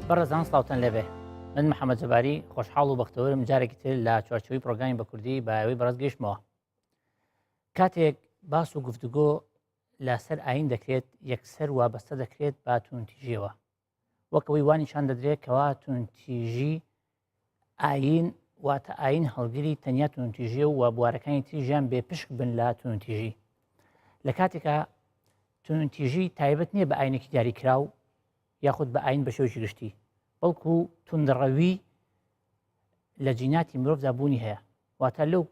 بەڕێزان سلااوتەن لەبێ من محەممەد جەباری خۆشحاڵ و بەختەوەرم جارێکی تر لە چوارچەوەی پرۆگرامی بە کوردی باوەی بەڕێز گەیشتمەوە. کاتێک باس و گفتوگۆ لەسەر ئاین دەکرێت یەکسەر وابەستە دەکرێت با تونتیژیەوە، وەکەوەی وانیشان دەدرێت کەوا تونتیژی ئاین واتە ئاین هەڵگیری تەنیا تونتیژیە و بوارەکانی تریژیان بێ پشک بن لە تونتیژی. لە کاتێکە تونتیژی تایبەت نییە بە ئاینێکی دیاریکراو یاخود بە ئاین بە شێوەی گشتی، بەڵکو توندڕەوی لە جیناتی مرۆڤدا بوونی هەیە، واتە لەو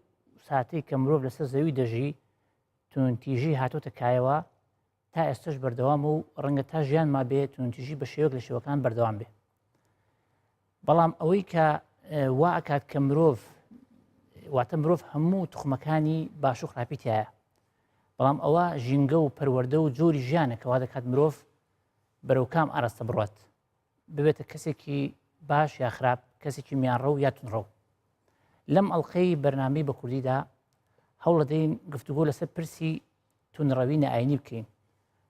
ساتەی کە مرۆڤ لەسەر زەوی دەژی تونتیژی هاتۆتە کایەوە تا ئێستش بەردەوام و ڕەنگە تا ژیان ما بێ تونتیژی بە شێوەک لە شێوەکان بەردەوام بێ. بەڵام ئەوەی کە وا ئەکات کە مرۆڤ واتە مرۆڤ هەموو توخمەکانی باش و خراپیتیایە، بەڵام ئەوە ژینگە و پەروەردە و جۆری ژیانە کەوا دەکات مرۆڤ بەرەو کام ئاراستە بڕات، ببێتە کەسێکی باش یا خراپ، کەسێکی میانڕە و یا تونڕە. لەم ئەڵلقەی بەرنامەی بە کوردیدا هەوڵ دەدەین گفتوگۆ لەسەر پرسی تونڕەوی نەئاینی بکەین،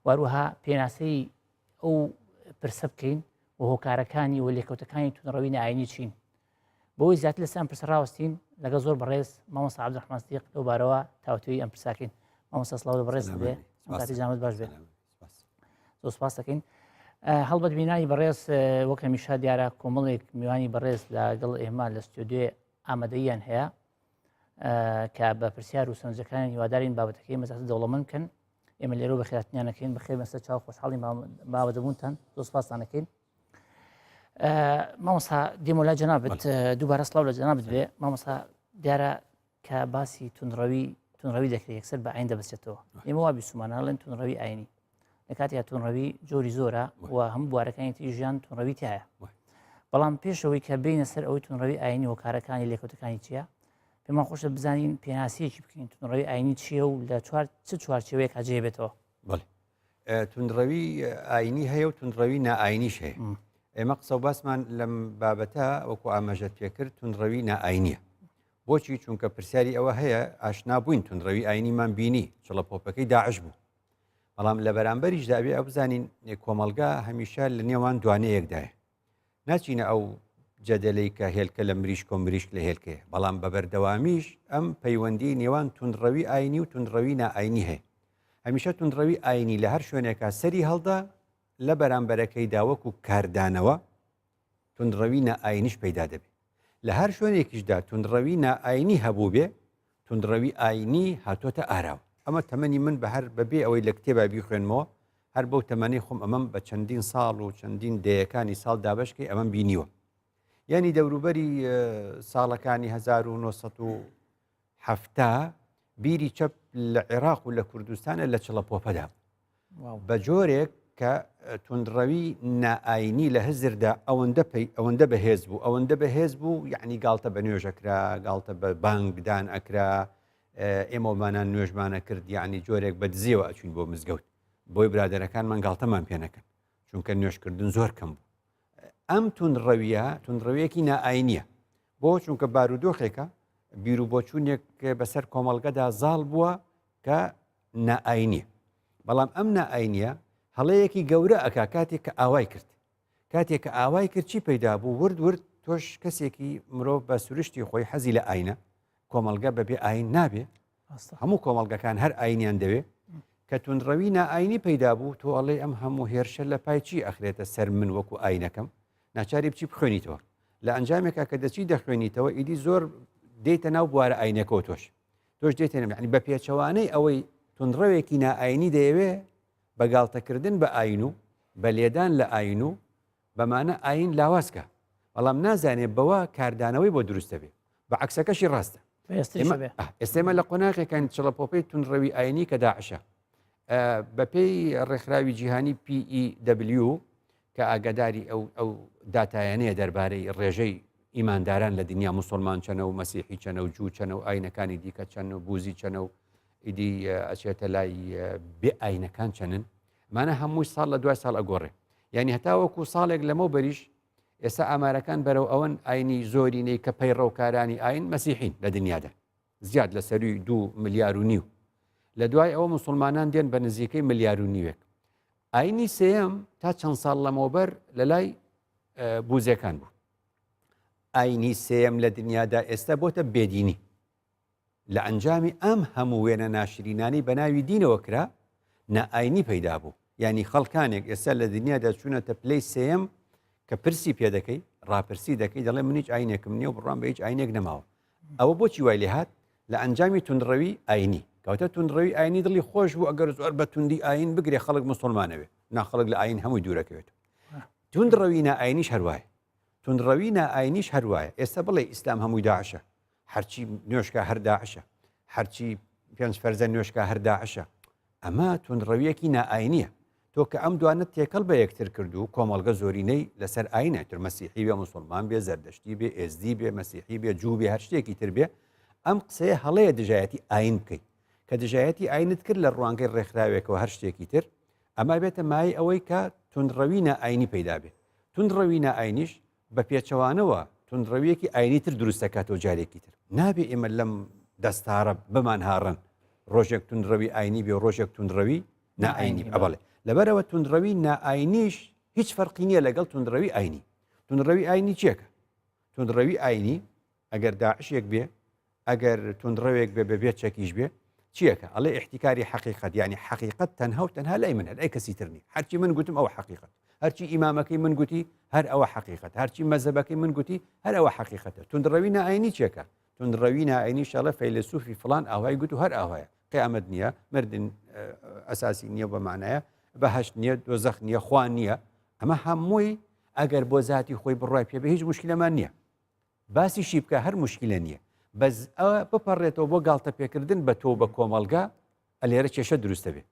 واروها پێناسەی ئەو پرسە بکەین و هۆکارەکانی و لێکەوتەکانی تونڕەوی نەئاینی چین. بۆی زیاتر لەسەر ئەم پرسە ڕاوەستین لەگە زۆر بەڕێز مامۆستا عەبدوڕەحمان سیدیق لەو بارەوە تاوتوێی ئەم پرساکەین. مامۆستا سڵاو بەڕێز بێ، کاتی جامت باش بێ. زۆر سوپاس دەکەین. هەڵبەت بینانی بەڕێز وەک هەمیشە دیارە کۆمەڵێک میوانی بەڕێز لەگەڵ ئێمە لە ستودیۆ ئامادەییان هەیە کە بە پرسیار و سەرنجەکانی هیوادارین بابەتەکەی مەزاتە دەوڵەمەند بکەن. ئێمە لێرە بە خێراتنیانەکەین بەخێر مەسەر چاو خۆشحاڵی بابەتەبوونتان، زۆر سوپاستان دەکەین. مامۆستا دێمە لای جەنابەت دووبارە سڵاو لە جەنابەت بێ. مامۆستا دیارە کە باسی تونڕەوی دەکرێت یەکسەر بە ئاین دەبەستێتەوە. ئێمە وا بیسومانە هەڵێن تونڕەوی ئاینی، لە کاتێک تونڕەوی جۆری زۆرە و هەموو بوارەکانی تری ژیان تونڕەوی تایە. بەڵام پێشەوەی کە بینە سەر ئەوەی تونڕەوی ئاینی هۆکارەکانی لێکەوتەکانی چییە، پێمان خۆشە بزانین پێناسیەکی بکەین تونڕەوی ئاینی چییە و لە چ چوارچێوەیەک هەجێبێتەوە. بەڵێ تونڕەوی ئاینی هەیە و تونڕەوی نائاینیش هەیە. ئێمە قسە و باسمان لەم بابەتە وەکو ئاماژەت پێکرد تونڕەوی نائاینیە. بۆچی؟ چونکە پرسیاری ئەوە هەیە ئاشنا بووین تونڕەوی ئاینیمان بینی چڵەپۆپەکەی داعش بوو، بەڵام لە بەرامبەریشدا بێ ئەو بزانین کۆمەلگا هەمیشە لە نێوان دوانەیەکدایە، ناچینە ئەو جەدەلەی کە هێلکە لە مریشک و مریشک لە هێلکەیە، بەڵام بە بەردەوامیش ئەم پەیوەندی نێوان تونڕەوی ئاینی و تونڕەوی نائاینی هەیە. هەمیشە تونڕەوی ئاینی لە هەر شوێنێکە سەری هەڵدا لە بەرامبەرەکەی داوەکو کاردانەوە تونڕەوی نائاینیش پەیدا دەبێت. لە هەر شوێنێکیشدا تونڕەوی نائاینی هەبوو بێ تونڕەوی ئاینی هاتۆتە ئاراوە. ئەمە تەمەنی من بە هەر بەبێ ئەوەی لە کتێبا بیخوێنمەوە هەر بەو تەمەنی خۆم ئەمەم بە چەندین ساڵ و چەندین دەیەکانی ساڵ دابشکەی ئەمەم بینیوە. یعنی دەوروبەری ساڵەکانی 1970 بیری چەپ لە عێراق و لە کوردستانە لە چڵەپۆپەدا بە جۆرێک کە تونڕەوی نائاینی لە هزردا ئەوەندە بەهێز بوو یعنی گاڵتە بە نوێژەکرا، گاڵتە بە بانگدان ئەکرا، ئێمەمانان نوێژمانە کرد، یعنی جۆرێک بە دزیەوە ئەچوین بۆ مزگەوت، بۆی برادەرەکانمان گاڵتەمان پێ نەکەن چونکە نوێژکردن زۆر کەم بوو. ئەم تونڕەویەکی نائاینیە، بۆ چونکە بارودۆخێکە بیر و بۆچوونێک بەسەر کۆمەڵگەدا زاڵ بووە کە نائاینیە. بەڵام ئەم نائاینیە هەڵەیەکی گەورە ئەکا کاتێک کە ئاوای کرد، کاتێک کە ئاوای کرد چی پەیدا بوو؟ ورد تۆش کەسێکی مرۆڤ بە سروشتی خۆی حەزی لە ئاینە، کۆمەڵگە بەبێ ئاین نابێ، هەموو کۆمەڵگەکان هەر ئاینیان دەوێ، کە تونڕەوی نائاینی پەیدا بوو تۆ ئەڵێ ئەم هەموو هێرشە لە پای چی ئەخرێتە سەر من وەکو ئاینەکەم، ناچاری بچی بخوێنیتەوە. لە ئەنجامێکە کە دەچی دەخوێنیتەوە ئیدی زۆر دێتە ناو بوارە ئاینەکەەوە تۆش دێتە ینی بە پێچەوانەی ئەوەی تونڕەوێکی نائاینی دەیەوێ بەگاڵتەکردن بە ئاین و بە لێدان لە ئاین و بەمانە ئاین لاوازکە، بەڵام نازانێت بەوە کاردانەوەی بۆ دروستە بێ، بە عکسەکەشی ڕاستە. ئێستێمە لە قۆناغێکان چڵەپۆپەی تونڕەوی ئاینی کە داعشە بەپێی ڕێکخراوی جیهانی PEW کە ئاگاداری ئەو داتایانەیە دەربارەی ڕێژەی ئیمانداران لە دنیا مسلمان چەنە و مەسیحی چەنە و جوو چەنە و ئاینەکانی دیکە چەنە و بوزی چەنە و ئیدی ئەچێتە لای بێ ئاینەکان چەنن، مانە هەمووی ساڵ لە دوای ساڵ ئەگۆڕێ. یعنی هەتاوەکو ساڵێک لەمە بەریش ئێستا ئامارەکان بەرەو ئەوەن ئاینی زۆرینەی کە پەیڕەوکارانی ئاین مەسیحین لە دنیادا زیاد لە سەروی 2.5 ملیار لە دوای ئەوە مسلمانان دێن بە نزیکەی 1.5 ملیار. ئاینی سێەم تا چەند ساڵ لەمەوبەر لە لای بوزەکان بوو ئاینی سێم لە دنیادا ئێستا بۆتە بێدینی لە ئەنجامی ئەم هەموو وێنە ناشرینانی بە ناوی دینەوە کرا نائینی پەیدا بوو ینی خەڵکانێک ئێستا لە دنیادا چوونەتە پلەی سێم کە پرسی پێ دەکەی ڕاپرسی دەکەی دەڵێ من هیچ ئاینێکم نییە و بڕام بە هیچ ئاینێک نەماوە ئەوە بۆچی وای لێ هات لە ئەنجامی تونڕەوی ئاینی کەواتە تونڕەوی ئاینی دڵی خۆش بوو ئەگەر زۆر بە توندی ئاین بگرێ خەڵک مسلمانەوێ ناخەڵک لە ئاین هەمووی دوورەکەوێت تونڕەوی نائینیش هەروایە تونڕەوی نائینیش هەروایە ئێستا بڵێ ئیسلام هەمووی داعشە هەرچی نوێشکە هەر داعشە هەرچی پێنج فەرزە نوێشکە هەر داعشە ئەمە تونڕەویەکی نائینیە تۆ کە ئەم دوانە تێکەڵ بە یەکتر کردو و کۆمەڵگە زۆرینەی لەسەر ئاینێتتر مەسیحی بێ مسلمان بێ زەردەشتی بێ ئێزدی بێ مەسیحی بێ جوو بێ هەر شتێکی تر بێ ئەم قسەیە هەڵەیە دژایەتی ئاین بکەیت کە دژایەتی ئاینت کرد لە ڕوانگەی ڕێکخراوێکەوە هەر شتێکی تر ئەما بێتە مای ئەوەی کە تونڕەوی نائینی پەیدا بێت تونڕەوی نائینیش بە پێچەوانەوە تونڕەویەکی ئاینی تر دروستەکاتەوە جارێکی تر نابێ ئێمە لەم دەستارە بمان هاڕن ڕۆژێک تونڕەوی ئاینی بێ ڕۆژێک تونڕەوی نائینی ئەبڵێ لەبەرەوە تونڕەوی نائینیش هیچ فەرقی نییە لەگەڵ تونڕەوی ئاینی تونڕەوی ئاینی چێکە تونڕەوی ئاینی ئەگەر داعشێک بێ ئەگەر تونڕەوێک بێ بەبێت چەکیش بێ چیەکە ئەڵێ احتیکاری حقیقت یعنی حقیقت تەنها و تەنها لای منە ئەی کەسی ترنی هەرچی من گوتم ئەوە حقیقت هەرچی ئیمامەکەی من گوتی هەر ئەوە حقیقت هەرچی مەزەبەکەی من گوتی هەر ئەوە حقیقەتە تونڕەوی نائینی چێکە تونڕەوی نائینی شەڵە فەیلسوفی فلان ئاوای گوت و هەر ئاوایە قیامەت نییە مردن ئەساسی نییە بە معنایە بەهەشت نییە دۆزەخ نییە خوان نییە ئەمە هەمووی ئەگەر بۆ ذاتی خۆی بڕای پێ بە هیچ مشکلەمان نییە باسی شی بکە هەر مشکلە نییە بەس ئەوە بپەڕێتەوە بۆ گاڵتە پێکردن بە تۆ بە کۆمەلگا ئەلێرە کێشە دروستە بێ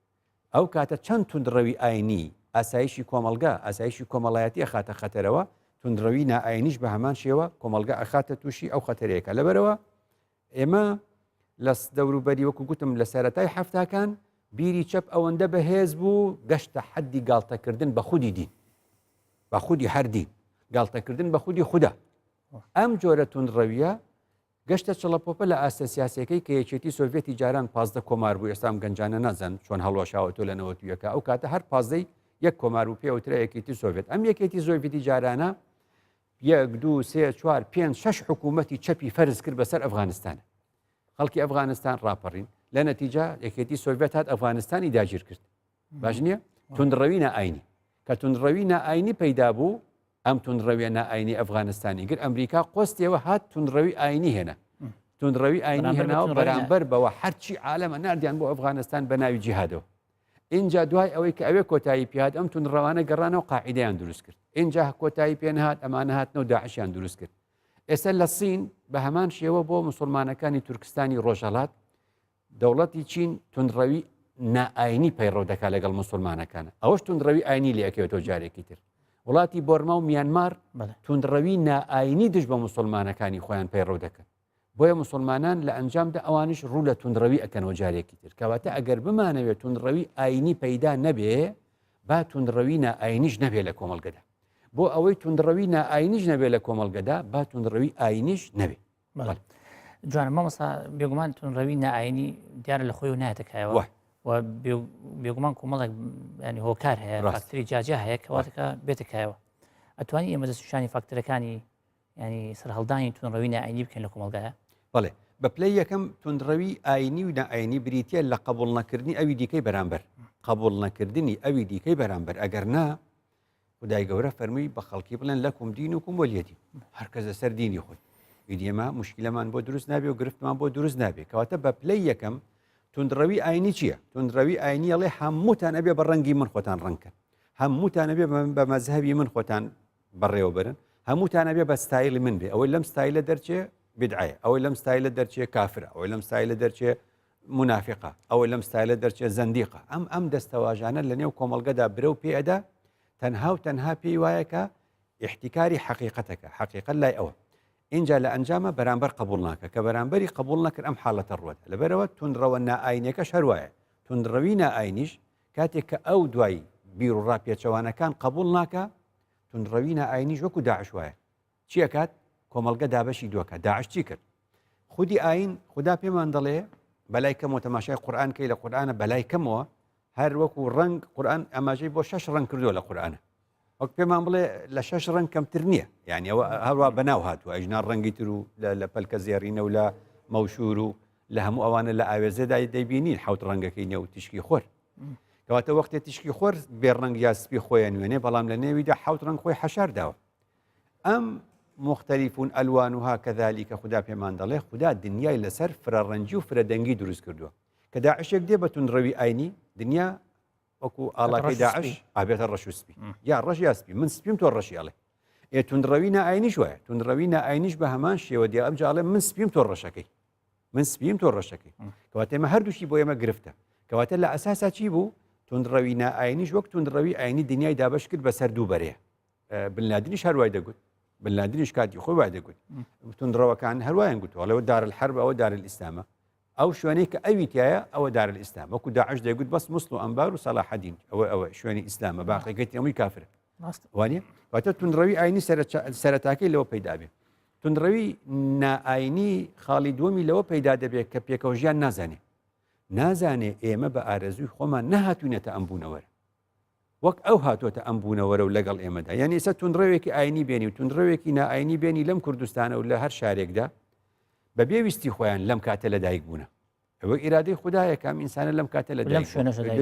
ئەو کاتە چەند تونڕەوی ئاینی ئاسایشی کۆمەلگا ئاسایشی کۆمەڵایەتی ئەخاتە خەتەرەوە تونڕەوی نائینیش بە هەمان شێوە کۆمەلگا ئەخاتە تووشی ئەو خەتەرەیەکە لەبەرەوە ئێمە لە دەوروبەری وەکو گوتم لە سەرەتای هەفتاکان بیری چەپ ئەوەندە بەهێز بوو گەشتە حەدی گاڵتەکردن بە خودی دین بە خودی هەردین گاڵتەکردن بە خودی خوددا ئەم جۆرە تونڕەویە گەشتە چڵەپۆپە لە ئاستە سیاسەکەی کە یەکێتی سۆڤێتی جاران پازدە کۆمار بوو ئێستام گەنجانە نەزان چۆن هەڵۆشاوەتۆ لە نەوەتویەکە ئەو کاتە هەر پازدەی یەک کۆمار و پێوترە یەکێتی سۆڤێت ئەم یەکێتی سۆڤێتی جارانە 1 2 3 4 5 6 حکوومەتی چەپی فەرز کرد بەسەر ئەفغانستانە خەڵکی ئەفغانستان ڕاپەڕین لە نەتیجا یەکێتی سۆڤێت هات ئەفغانستانی داگیر کرد باش نییە تونڕەوی نائینی کە تونڕەوی نائینی پەیدا بوو ئەم تونڕەویە نائینی ئەفغانستانی گر ئەمریکا قۆستیەوە هات تونڕەوی ئاینی هێنا تونڕەوی ئاینی هێناوە بەرامبەر بەوە هەرچی عالەمە نردیان بۆ ئەفغانستان بە ناوی جیهادەوە اینجا دوای ئەوەی کە ئەوێ کۆتایی پێهات ئەم تونڕەوانە گەڕانەوە قاعیدەیان دروست کرد اینجا کۆتایی پێنهات ئەمانە هاتنەوە داعشیان دروست کرد ئێستا لە سین بە هەمان شێوە بۆ مسلمانەکانی تورکستانی ڕۆژهەڵات دەوڵەتی چین تونڕەوی نائینی پەیڕەو دەکات لەگەڵ مسلمانەکانە ئەوەش تونڕەوی ئاینی لێکەوێتەوە جارێکی تر وڵاتی بۆرما و میانمار تونڕەوی نائینی دژ بە مسلمانەکانی خۆیان پەیڕەو دەکەن بۆیە مسلمانان لە ئەنجامدا ئەوانش ڕوو لە تونڕەوی ئەکەنەوە جارێکی تر کەواتە ئەگەر بمانەوێت تونڕەوی ئاینی پەیدا نەبێ با تونڕەوی نائینیش نەبێ لە کۆمەڵگەدا بۆ ئەوەی تونڕەوی نائینیش نەبێ لە کۆمەڵگەدا با تونڕەوی ئاینیش نەبێ جوانە مامەسا بێگومان تونڕەوی نائینی دیارە لە خۆی و نایەتەکایەوە و بێگومان کۆمەڵێک ینی هۆکار هەیە فاکتری جاجا هەیە کەواتەکە بێتەکایەوە ئەتوانی ئێمە دەستشانی فاکتەرەکانی ینی سەرهەڵدانی تونڕەوی نائینی بکەین لە کۆمەڵگایە بەڵێ بە پلەی یەکەم تونڕەوی ئاینی و نائینی بریتە لە قبول نەکردنی ئەوی دیکەی بەرامبەر قبول نەکردنی ئەوی دیکەی بەرامبەر ئەگەر نا خدای گەورە فەرمووی بە خەڵکی بڵێن لەکم دینوکم وەلیەدین هەرکەس لەسەر دینی خۆی ئیدێمە مشکلەمان بۆ دروست نابێ و گرفتمان بۆ دروست نابێ کەواتە بە پلەی یەکەم تونڕەوی ئاینی چییە تونڕەوی ئاینی ئەڵێ هەمووتان ئەبێ بە ڕەنگی من خۆتان ڕەنکەن هەمووتان ئەبێ بە مەزهەبی من خۆتان بەڕێوە برن هەمووتان ئەبێ بە ستایلی من بێ ئەوەی لەم ستایلە دەرچێ بدعایە ئەوەی لەم ستایلە دەرچێ کافرە ئەوەی لەم ستایلە دەرچێ منافقە ئەوەی لەم ستایلە دەرچێ زەندیقە ئەم دەستەواژانە لە نێو کۆمەڵگەدا برە و پێئەدا تەنها و تەنها پێی وایە کە احتیکاری حقیقەتەکە حقیقەت لای ئەوە اینجا لە ئەنجامە بەرامبەر قبول ناکە کە بەرامبەری قبول نەکرد ئەم حاڵەتە ڕوەت لەبەرەوە تونڕەوە نائینەکەش هەروایە تونڕەوی نائینیش کاتێک کە ئەو دوای بیر و ڕاپێچەوانەکان قبول ناکە تونڕەوی نائینیش وەکو داعش وایە چی ئەکات کۆمەڵگە دابەشی دووەکە داعش چی کرد خودی ئاین خدا پێمان دەڵێ بەلای کەمەوە تەماشای قورئان کەی لە قورئانە بەلای کەمەوە هەر وەکو ڕەنگ قورئان ئاماژەی بۆ 6 ڕەنگ کردووە لە قورئانە وەک پێمان بڵێ لە 6 ڕەنگ کەمتر نییە یعنی ئەوە هەروە بەناو هاتووە ئەژنا ڕەنگی تر و لە پەلکە زێڕینە و لە مەوشور و لە هەموو ئەوانە لە ئاوێزەدا دەیبینین حوت ڕەنگەکەی نێو تیشکی خۆر کەواتە وەختێ تیشکی خۆر بێڕەنگ یا سپی خۆیان وێنێ بەڵام لە نێویدا حوت ڕەنگ خۆی حەشارداوە ئەم مختلفون ئەلوانها کەذالیکە خوددا پێمان دەڵێ خوددا دنیای لەسەر فرەڕەنجی و فرەدەنگی دروست کردووە کە داعشێک دێ بە تونڕەوی ئاینی دنیا وەکو ئاڵاکەی داعش ئابێتە ڕەش و سپی یا ڕەش یا سپی من سپیم تۆ ڕەشی ئەڵێ تونڕەوی نائینیش وایە تونڕەوی نائینیش بە هەمان شێوە دێ ئەم جاڵێ من سپیم تۆ ڕەشەکەی من سپیم تۆ ڕەشەکەی کەواتە ئێمە هەردووشی بۆ ئێمە گرفتە کەواتە لە ئەساسا چی بوو تونڕەوی نائینیش وەک تونڕەوی ئاینی دنیای دابش کرد بەسەر دوو بەرێ بنلادنیش هەروای دەگوت بنلادنیش کاتی خۆی وای دەگوت تونڕەوەکان هەروایان گوتوە لەوە دارالحەرب ئەوە دارالئیسلامە ئەو شوێنەی کە ئەوی تایە ئەوە دارالئیسلام وەکو داعش دەیگوت بەس موسڵ و ئەمبار و سەلاح الدین ئەوە شوێنی ئیسلامە باقیەکەی هەمووی کافرە وانە واتە تونڕەوی ئاینی سەرەتاکەی لەوە پەیدا بێ تونڕەوی نائینی خاڵی دووەمی لەوە پەیدا دەبێت کە پێکەوە ژیان نازانێ ئێمە بە ئارەزووی خۆمان نەهاتوینەتە ئەمبوونەوەرە وەک ئەو هاتوۆتە ئەمبوونەوەرە و لەگەڵ ئێمەدا یعنی ئێستا تونڕەوێکی ئاینی بێنی و تونڕەوێکی نائینی بێنی لەم کوردستانە و لە هەر شارێکدا بە بێویستی خۆیان لەم کاتە لە دایک بوونە ئەوە ئیرادەی خوددایە کام ئینسانە لەم کاتە لە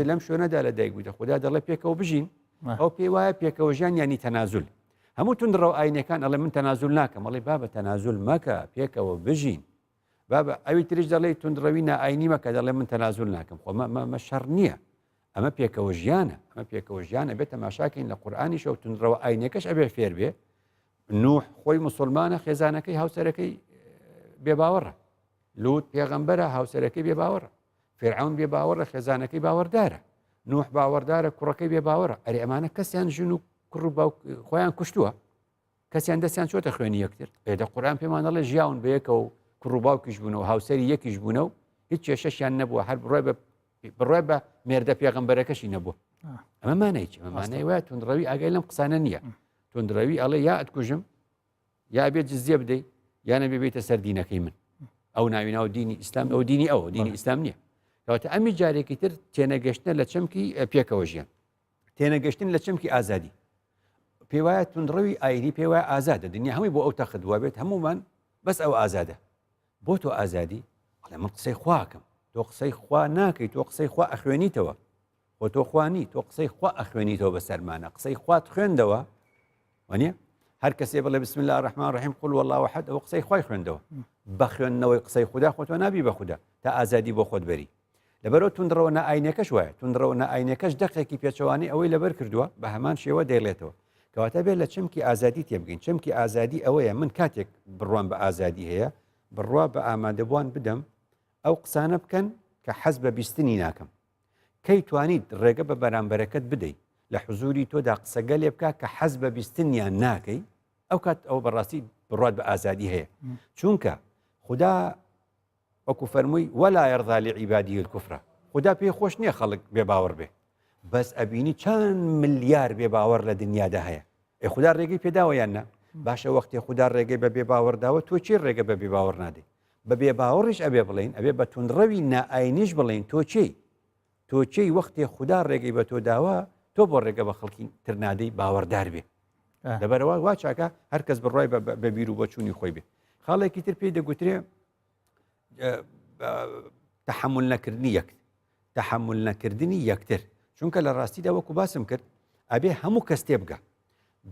لەم شوێنەدا لە دایک بوویتە خوددا دەڵێ پێکەوە بژین ئەو پێی وایە پێکەوە ژیان ینی تەنازول هەموو تونڕەوە ئاینەکان ئەڵێ من تەنازول ناکەم ئەڵێ بابە تەنازول مەکە پێکەوە بژین بابە ئەوی تریش دەڵێ تونڕەوی نائینی مەکە دەڵێ من تەنازول ناکەم خۆ مە شەڕ نییە ئەمە پێکەوە ژیانە ئەمە پێکەوە ژیانە بێت تەماشاکەین لە قورئانی شەو تونڕەوە ئاینەکەش ئەبێ فێر بێ نوح خۆی موسڵمانە خێزانەکەی هاوسەرەکەی بێباوەڕە لوت پێغەمبەرە هاوسەرەکەی بێباوەڕە فێرعەون بێباوەڕە خێزانەکەی باوەڕدارە نوح باوەڕدارە کوڕەکەی بێباوەڕە ئەرێ ئەمانە کەسیان ژن و کوڕ و باوک خۆیان کوشتووە کەسیان دەستیان چۆتە خوێنی یەکتر پێدە قورئان پێمان دەڵێ ژیاون بە یەکەوە و کوڕ و باوکیش بوونەوە هاوسەری یەکیش بوونە و هیچ کێشەشیان نەبووە هەر بڕۆی بە مێردە پێغەمبەرەکەشی نەبووە ئەمە مانەی چی مانای وایە تونڕەوی ئاگای لەم قسانە نییە تونڕەوی ئەڵێ یا ئەتکوژم یا بێت جزیە بدەیت یانە بێتە سەر دینەکەی من ئەو ناویناو دینی ئیسلام ئەو دینی ئەوە دینی ئیسلام نییە کەواتە ئەمی جارێکی تر تێنەگەشتنە لە چەمکی پێکەوە ژیان تێنەگەشتن لە چەمکی ئازادی پێ وایە تونڕەوی ئاینی پێ وایە ئازادە دنیا هەمووی بۆ ئەو تەخدووە بێت هەمومان بەس ئەو ئازادە بۆ تۆ ئازادی ئەڵێ من قسەی خواکەم تۆ قسەی خوا ناکەی تۆ قسەی خوا ئەخوێنیتەوە بۆ تۆ خوانی تۆ قسەی خوا ئەخوێنیتەوە بەسەرمانە قسەی خوات خوێندەوە وانە هەر کەسێ بڵێ بسم الله الرحمن الرحیم قل والله احد ئەوە قسەی خوای خوێندەوە بە خوێندنەوەی قسەی خوددا خۆ تۆ نابی بە خوددا تا ئازادی بۆ خۆت بەری لەبەرەوە تونڕەوە نائینەکەش وایە تونڕەوە نائینەکەش دەقێکی پێچەوانی ئەوەی لەبەر کردووە بە هەمان شێوە دەیڵێتەوە کەواتە بێت لە چەمکی ئازادی تێبگەین چەمکی ئازادی ئەوەیە من کاتێک بڕوان بە ئازادی هەیە بڕوا بە ئامادەبووان بدەم ئەو قسانە بکەن کە حەز بە بیستنی ناکەم کەی توانیت ڕێگە بە بەرامبەرەکەت بدەیت لە حزوری تۆدا قسەگە لێ بکە کە حەز بە بیستنیان ناکەی ئەو کات ئەو بەڕاستی بڕات بە ئازادی هەیە چونکە خوددا وەکو فەرمووی وەلا یەرضا لعیبادیه الکوفر خوددا پێی خۆش نییە خەڵک بێباوەڕ بێ بەس ئەبینی چەند ملیار بێباوەڕ لە دنیادا هەیە خوددا ڕێگەی پێداوە یان نا باشە وەختی خوددا ڕێگەی بە بێباوەڕداوە تۆ چی ڕێگە بە بێباوەڕ نادەی بە بێباوەڕیش ئەبێ بڵین ئەبێ بە تونڕەوی نائینیش بڵین تۆ چی وەختی خوددا ڕێگەی بە تۆ داوە تۆ بۆ ڕێگە بە خەڵکی ترنادەی باوەڕدار بێ لەبەرەوە وا چاکە هەر کەس بڕای بە بیر و بەچوونی خۆی بێ خاڵێکی تر پێی دەگوترێ تەحمل نەکردنی یەکتر چونکە لە ڕاستیدا وەکو باسم کرد ئەبێ هەموو کەس تێبگە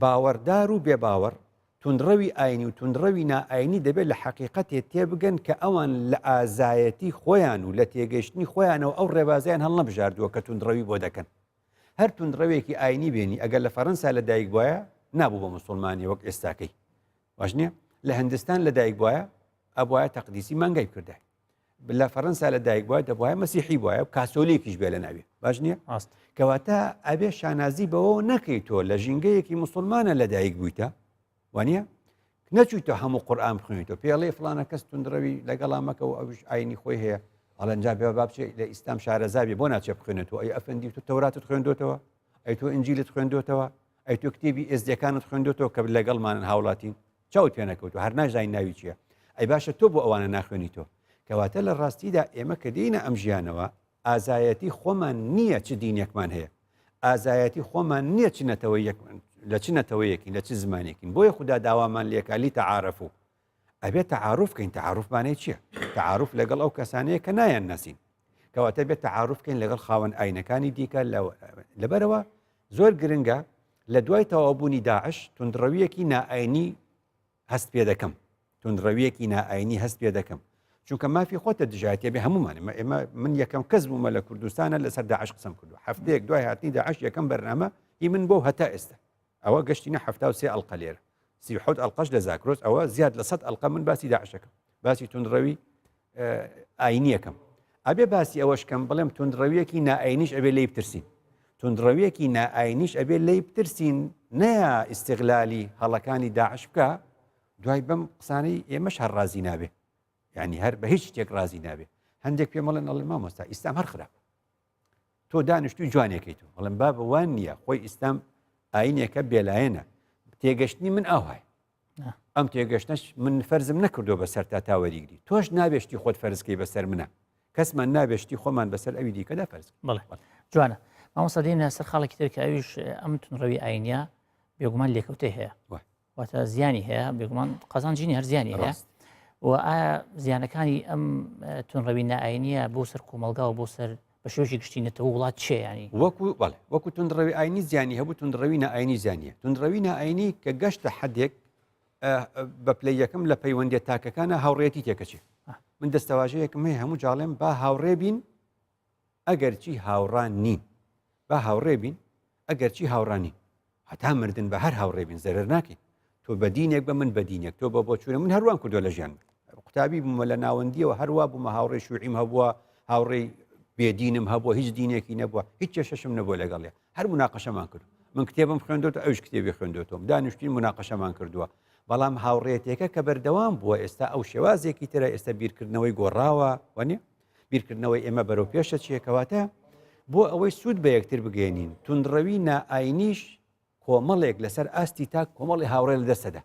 باوەڕدار و بێباوەڕ تونڕەوی ئاینی و تونڕەوی نائینی دەبێت لە حەقیقەتێ تێبگەن کە ئەوان لە ئازایەتی خۆیان و لە تێگەشتنی خۆیانەوە ئەو ڕێبازیان هەڵ نەبژاردووە کە تونڕەوی بۆ دەکەن هەر تونڕەوێکی ئاینی بێنی ئەگەر لە فەڕەنسا لە دایک بواە نابوو بە مسلمانی وەک ئێستاکەی باش نییە لە هەندستان لە دایک بواە ئەبواە تەقدیسی مانگای کردای لە فەڕەنسا لە دایک بواە دەبواە مەسیحی بواە و کاسۆلێکیش بێ لە ناوێ باش نییە کەواتە ئەبێ شانازی بەوە نەکەی تۆ لە ژینگەیەکی مسلمانە لە دایک بوویتە وانە نەچوویتە هەموو قورئان بخوێنیتەوە پێڵێ فڵانە کەس تونڕەوی لەگەڵامەکە و ئەوش ئاینی خۆی هەیە ئەڵەنجا بێ بابچێ لە ئیسلام شارەزابی بۆ ناچێ بخوێنێتەوە ئەی ئەفەندی تو تەوراتت خوێندوتەوە ئەی تۆ ئینجیلت خوێندوتەوە ئەی تۆ کتێبی ئێزدیەکانت خوێندوتەوە کە لەگەڵمانن هاوڵاتین چاوت پێ نەکەوتوە هەر ناژین ناوی چییە ئەی باشە تۆ بۆ ئەوانە ناخوێنیتەوە کەواتە لە ڕاستیدا ئێمە کە دێینە ئەم ژیانەوە ئازایەتی خۆمان نییە چ دینێکمان هەیە ئازایەتی خۆمان نییە چنەتەوە لە چ نەتەوەیەکین لە چ زمانێکین بۆیە خوددا داوامان لێکالی تەعاعرف و ئەبێت تەعاعرفکەین تەعاعرفمانەی چییە؟ تەعاعرف لەگەڵ ئەو کەسانەیە کە نایان نەسین کەواتە بێت تەعاعرفکەین لەگەڵ خاوەن ئاینەکانی دیکە لەبەرەوە زۆر گرنگە لە دوای تەواوبوونی داعش توندڕەویەکی نائینی هەست پێ دەکەم توندڕەویەکی نائینی هەست پێ دەکەم چونکە مافی خۆتە دژایەتێ بێ هەمومان ئێمە من یەکەم کەس بوومە لە کوردستانە لەسەر داعش قسەم کردو هەفتەیەک دوای هاتنی داعش یەکەم بەرنامە هی من بۆ هەتا ئێستا ئەوە گەشتینە 73 ئەڵقە لێرە 37 ئەڵقەش لە زاکرۆس ئەوە زیاد لە 100 ئەڵقە من باسی داعشەکەم باسی توندڕەوی ئاینیەکەم ئەبێ باسی ئەوەشکەم بڵێم توندڕەویەکی نائینیش ئەبێ لی بترسین توندڕەویەکی نائینیش ئەبێ لی بترسین نەیە ئیستیغلالی هەڵەکانی داعش بکە دوای بەم قسانەی ئێمەش هەر ڕازی نابێ یعنی هەر بە هیچ شتێک ڕازی نابێ هەندێک پێم بڵێن ئەڵێ مامۆستا ئیسلام هەر خراپە تۆ دانیشتوی جوانێکیت و بەڵێم بابە وان نییە خۆی ئیسلام ئاینێکە بێلایەنە تێگەشتنی من ئاوهای ئەم تێگەشتنەش من فەرزم نەکردو بەسەر تا تاوەریگری تۆش نابێشتی خۆت فەرزکەی بەسەر منە کەسمان نابێشتی خۆمان بەسەر ئەوی دیکەدا فەرز بڵێ جوانە مامۆستا دێنە سەر خاڵێکی تر کە ئەویش ئەم توندڕەوی ئاینیا بێگومان لێکەوتەی هەیە واتە زیانی هەیە بێگومان قەزانجینی هەر زیانی هەیە و ئایا زیانەکانی ئەم توندڕەوی نائینیە بۆ سەر کۆمەلگا و بۆ سەر بە شێوەیەکی گشتینەتەوە وڵات چێ ینی وەکو توندڕەوی ئاینی زیانی هەبوو توندڕەوی نائینی زیانیە توندڕەوی نائینی کە گەشتە حدێک بە پلەی یەکەم لە پەیوەندی تاکەکانە هاوڕێتی تێکەچێ من دەستەواژەیەکم هەیە هەموو جاڵێم با هاوڕێ بین ئەگەرچی هاوڕان نین با هاوڕێ بین ئەگەرچی هاوڕانی هەتا مردن بە هەر هاوڕێ بین زەرەر ناکەین تۆ بە دینێک بە من بە دینێک تۆ بە بۆچوونە من هەروان کردووە لە ژیان قوتابی بوومە لە ناوەندیەوە هەروە بوومە هاوڕێ شوعیم هەبووە هاوڕێی بێدینم هەبووە هیچ دینێکی نەبووە هیچ کێشەشم نەبووە لەگەڵێ هەر مناقەشەمان کرد من کتێبم خوێندوتە ئەوش کتێبی خوێندوتەوە دانیشتین مناقەشەمان کردووە بەڵام هاوڕێتێکە کە بەردەوام بووە ئێستا ئەو شێوازێکی ترە ئێستا بیرکردنەوەی گۆڕاوە وانێ بیرکردنەوەی ئێمە بەرەو پێشە چیەکەواتە بۆ ئەوەی سوود بە یەکتر بگەێنین توندڕەوی نائینیش کۆمەڵێک لەسەر ئاستی تا کۆمەڵی هاوڕێ لە دەستەدا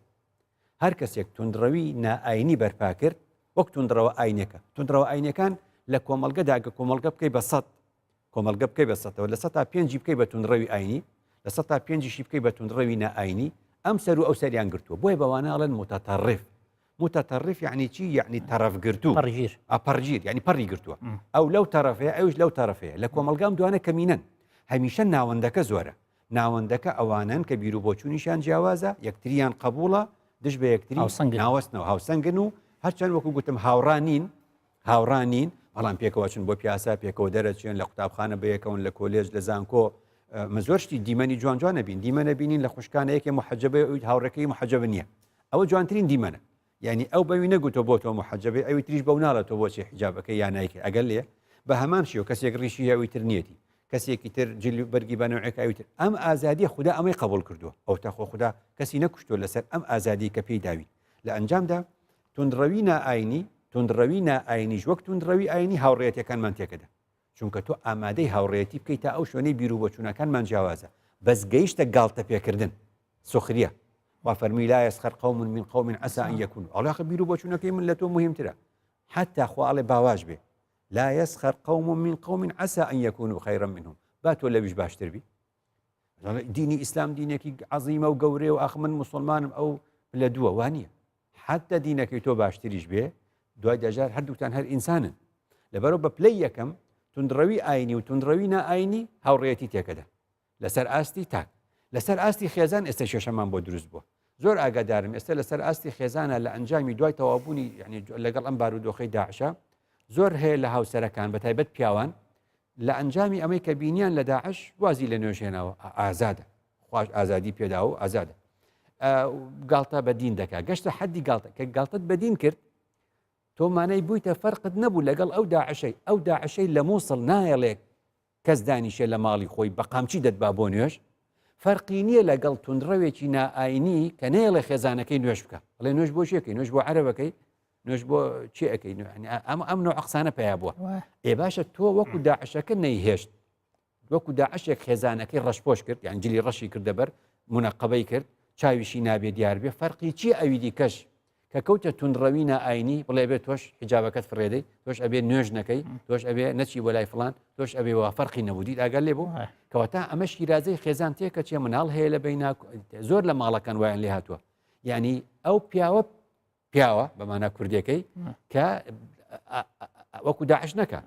هەر کەسێک توندڕەوی نائینی بەرپا کرد وەک توندڕەوە ئاینەکە توندڕەوە ئاینەکان لە کۆمەلگەداگە کۆمەلگە بکەی بە 100 کۆمەلگە بکەی بە 100ەوە لە 100 تا 5 بکەی بە توندڕەوی ئاینی لە 100 تا 5 بکەی بە توندڕەوی نائینی ئەم سەر و ئەو سەریان گرتووە بۆیە بەوانە ئەڵێن متەتەڕف یعنی چی یعنی تەرەف گرتووە پەرژیر یعنی پەڕی گرتووە ئەو لەو تەرەفەیە ئەوش لەو تەرەفەیە لە کۆمەلگام دوانە کەمینەن هەمیشە ناوەندەکە زۆرە ناوەندەکە ئەوانن کە بیر و بۆچوونیشان جیاوازە یەکتریان قبوڵە دش بە یەکتری ناوەستنەوە هاوسەنگن و هەرچەند وەکو گوتم هاوڕانین بەڵام پێکەوە چن بۆ پیاسە پێکەوە دەرەچێن لە قوتابخانە بەیەکەون لە کۆلێژ لە زانکۆ زۆر شتی دیمەنی جوان بین دیمەنە بینین لە خوشکانەیەکی محەجەبە ئەوی هاوڕەکەی محەجەبە نییە ئەوە جوانترین دیمەنە یعنی ئەو بەوی نەگوتۆ بۆ تۆ محەجەبێ ئەوی تریش بەو ناڵێتەوە بۆچی حیجابەکەی یانایکە ئەگەر لێ بە هەمان شێوە کەسێک ڕیشی ئەوی تر نیەتی کەسێکی تر جلی بەرگی بەنەوەیەک ئەوی تر ئەم ئازادی خوددا ئەمەی قبول کردووە ئەو تاخۆ خوددا کەسی نەکوشتووە لەسەر ئەم ئازادی کە پێی داوی لە ئەنجامدا توندڕەوی نائینیش وەک توندڕەوی ئاینی هاوڕێتیەکانمان تێکەدا چونکە تۆ ئامادەی هاوڕێتی بکەیت تا ئەو شوێنەی بیر و بۆچوونەکانمان جیاوازە بەس گەیشتە گاڵتە پێکردن سوخریە وفەرمی لا يسخر قوم من قوم عسى أن يكونوا علاقة بیر و بۆچوونەکەی من لە تۆ مهمترە حتى خواڵێ باواش بێ لا يسخر قوم من قوم عسى أن يكونوا خيرا منهم با تۆ لەویش باشتر بی دینی ئیسلام دینێکی عەزیمە و گەورەیە و ئاخ من مسلمانم ئەو لە دووە وانییە حتى دینەکەی تۆ باشتریش بێ دوای دەژار هەردووتان هەر ئینسانن لەبەرەوە بە پلەی یەکەم توندڕەوی ئاینی و توندڕەوی نائینی هاوڕێتی تێکەدا لەسەر ئاستی تاک لەسەر ئاستی خێزان ئێستا شێشەمان بۆ دروست بووە زۆر ئاگادارم ئێستا لەسەر ئاستی خێزانە لە ئەنجامی دوای تەوابوونی یعنی لەگەڵ ئەم بارودۆخەی داعشە زۆر هەیە لە هاوسەرەکان بە تایبەت پیاوان لە ئەنجامی ئەمەی کە بینیان لە داعش وازی لە نوێژێنەوە ئازادە خوش ئازادی پێدا و ئازادە گاڵتە بە دین دەکات گەشتە حەدی گاڵتە کە گاڵتت بە دین کرد تۆ مانەی بوویتە فەرقت نەبوو لەگەڵ ئەو داعشەی لە مووسڵ نایەڵێک کەس دانیشێ لە ماڵی خۆی بە قامچی دەتبا بۆ نوێژ فەرقی نییە لەگەڵ توندڕەوێکی نائینی کە نێڵێ خێزانەکەی نوێژ بکە بڵێ نوێژ بۆ چیەکەی نوێژ بۆ عەرەبەکەی نوێژ بۆ چی ئەەکەی ئەم نوع قسانە پێیا بووە ئێ باشە تۆ وەکو داعشەکە نەیهێشت وەکو داعشێک خێزانەکەی ڕەشپۆش کرد یان جلی ڕەشی کردەبەر منەقەبەی کرد چاویشی نابێ دیار بێ فەرقی چی ئەوی دیکەش کە کە کەوتە تونندڕەوی نائینی بڵێ بێت تۆش حیجابەکەت فرێدەی تۆش ئەبێ نوێژ نەکەی تۆش ئەبێ نەچی بۆ لای فلان تۆش ئەبێ وا فەرقی نەبوودیت ئاگەر لێ بوو کەواتە ئەمە شیرازەی خێزان تێکە چێ مناڵ هەیە لە بین زۆر لە ماڵەکان وایان لێ هاتووە یعنی ئەو پیاوە بەمانە کوردەکەی کە وەکو داعش نەکە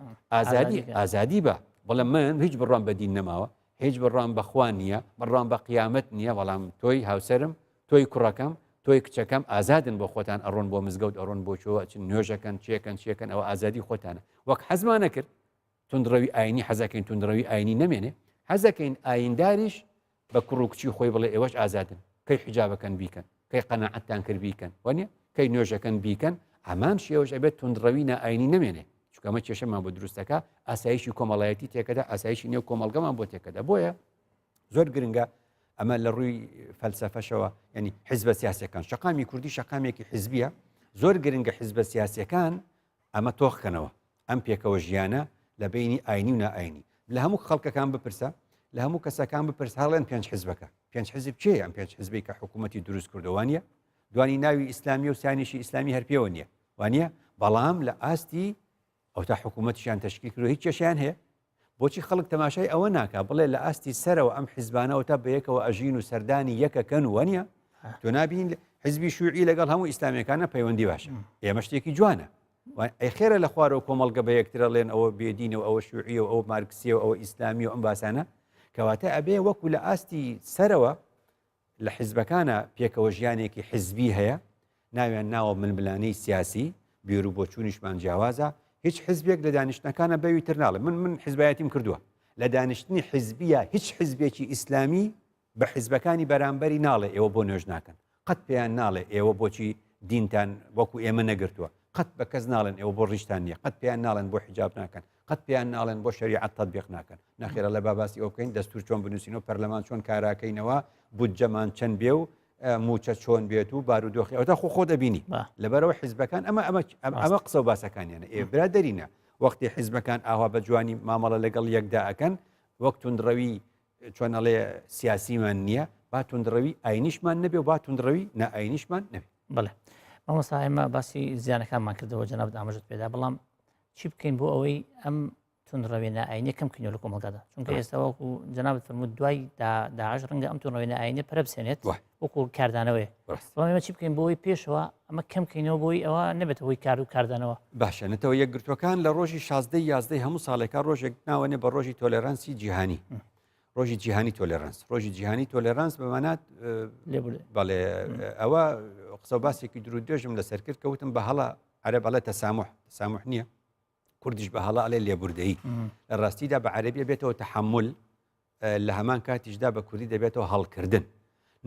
ئازادی بە بەڵام من هیچ بڕوان بە دین نەماوە هیچ بڕوان بەخوا نییە بڕوان بە قیامەت نییە بەڵام تۆی هاوسەرم تۆی کوڕەکەم تۆی کچەکەم ئازادن بۆ خۆتان ئەڕۆن بۆ مزگەوت ئەڕۆن بۆ چۆ نوێژەکەن چێکن ئەوە ئازادی خۆتانە وەک حەزمان نەکرد تونندڕەوی ئاینی حەزەکەین تونندڕەوی ئاینی نەمێنێ حەزەکەین ئاینداریش بە کوڕ و کچی خۆی بڵێ ئێوەش ئازادن کەی حیجابەکەن بیکەن کەی قەنەعەتتان کرد بیکەن وانە کەی نوێژەکەن بیکەن ئەمان شێوەش ئەبێت تونندڕەوی نائینی نەمێنێ چکەمە کێشەمان بۆ دروستەکە ئاسایشی کۆمەڵایەتی تێکەدا ئاسایشی نێو کۆمەڵگەمان بۆ تێکەدا بۆیە زۆر گرنگە ئەمە لە ڕووی فەلسەفەشەوە ینی حیزبە سیاسەکان شەقامی کوردی شەقامێکی حیزبیە زۆر گرنگە حیزبە سیاسەکان ئەمە تۆخکەنەوە ئەم پێکەوە ژیانە لە بینی ئاینی و نائینی لە هەموو خەڵکەکان بپرسە لە هەموو کەسەکان بپرس هەڵێن پێنج حیزبەکە پێنج حیزب چێ ئەم پێنج حیزبی کە حکوومەتی دروست کردوانە دوانی ناوی ئیسلامی و سیانیشی ئیسلامی هەرپێوە نییە وانە بەڵام لە ئاستی ئەو تا حکوومەتیشان تشکیل کرد هیچ کێشیان هەیە بۆچی خەڵک تەماشای ئەوە ناکە بڵێ لە ئاستی سەرەوە ئەم حیزبانەوە تا بەیەکەوە ئەژین و سەردانی یەکەکەن وەنیە تۆ نابین حیزبی شوعی لەگەڵ هەموو ئیسلامیەکانە پەیوەندی باشە ئێمە شتێکی جوانە ئەی خێرە لە خوارەوە کۆمەڵگە بە یەکترە لێن ئەوە بێدینەوە ئەوە شوعی و ئەوە مارکسیە و ئەوە ئیسلامی و ئەم باسانە کەواتە ئەبێ وەکو لە ئاستی سەرەوە لە حیزبەکانە پێکەوە ژیانێکی حیزبی هەیە ناویان ناوە ململانەی سیاسی بیر و بۆچوونیشمان جیاوازە هیچ حزبێک لە دانیشتەکانە بەوی تر ناڵێ من حیزبایەتیم کردووە لە دانیشتنی حیزبیە هیچ حیزبێکی ئیسلامی بە حیزبەکانی بەرامبەری ناڵێ ئێوە بۆ نوێژ ناکەن قەت پێیان ناڵێ ئێوە بۆچی دینتان وەکو ئێمە نەگرتووە قەت بە کەس ناڵێن ئێوە بۆ ڕیشتان نییە قەت پێیان ناڵێن بۆ حیجاب ناکەن قەت پێیان ناڵێن بۆ شەریعەت تەطبیق ناکەن ناخێرە لە باباسی ئەو بکەین دەستور چۆن بنووسینەوە پەرلەمان چۆن کاراکەینەوە بودجەمان چەند بێ و موچە چۆن بێت و بارودۆخی ئەوتا خۆ دەبینی لەبەرەوە حیزبەکان ئەمە قسە و باسەکانیانە برادەرینە وەختی حیزبەکان ئاوا بە جوانی مامەڵە لەگەڵ یەکدا ئەکەن وەک تونندڕەوی چۆن ئەڵێ سیاسیمان نییە با تونندڕەوی ئاینیشمان نەبێ و با تونندڕەوی نائینیشمان نەبێ بڵێ مامۆستا ئێمە باسی زیانەکانمان کردەوە جەناب ئاماژت پێدا بەڵام چی بکەین بۆ ئەوەی ئەم تونندڕەوی نائینی کەم بکەینەوە لە کۆمەڵگەدا چونکە ئێستا وەکو جەنابەت فەرمووت دوای داعش ڕەنگە ئەم تونندڕەوی نائینی پەرە بسێنێت وەکو کاردانەوەیە بەڵام ئێمە چی بکەین بۆ ئەوەی پێشەوە ئەمە کەم بکەینەوە بۆی ئەوە نەبێت هۆی کار و کاردانەوە باشە نەتەوە یەکگرتوەکان لە ڕۆژی 16 هەموو ساڵێکا ڕۆژێک ناوەنێ بە ڕۆژی تۆلێرانسی جیهانی ڕۆژی جیهانی تۆلێرانس ڕۆژی جیهانی تۆلێرانس بەمانات بەڵێ ئەوە قسە و باسێکی درود دێژم لەسەر کرد کەوتم بە هەڵا عەرەب ئەڵێ تەسامح نییە کوردیش بە هەڵا ئەڵێ لێبوردەیی لە ڕاستیدا بە عەرەبیە بێتەوە تەحەمل لە هەمان کاتیشدا بە کوردی دەبێتەوە هەڵکردن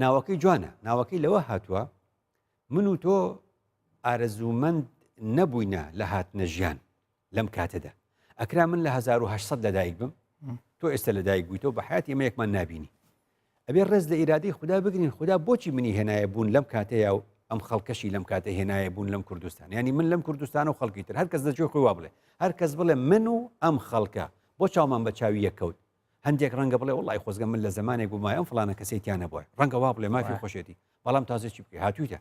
ناوەکەی جوانە ناوەکەی لەوە هاتووە من و تۆ ئارەزوومەند نەبووینە لە هاتنە ژیان لەم کاتەدا ئەکرا من لە 1800 لەدایک بم تۆ ئێستا لەدایک بوویتەوە بە حیاتی ئێمە یەکمان نابینی ئەبێ ڕێز لە ئیرادەی خوددا بگرین خوددا بۆچی منی هێنایە بوون لەم کاتەیە و ئەم خەڵکەشی لەم کاتە هێنایە بوون لەم کوردستان ینی من لەم کوردستان و خەڵکی تر هەر کەس دەجێ خۆی وا بڵێ هەر کەس بڵێ من و ئەم خەڵکە بۆ چاومان بە چاوی یەکەوت هەندێک ڕەنگە بڵێ وڵی خۆزگە من لە زمانێک بوومای ئەم فڵانە کەسێتیانە بووە ڕەنگە وا بڵێ مافی خۆشێتی بەڵام تازە چی بکەی هاتوویتە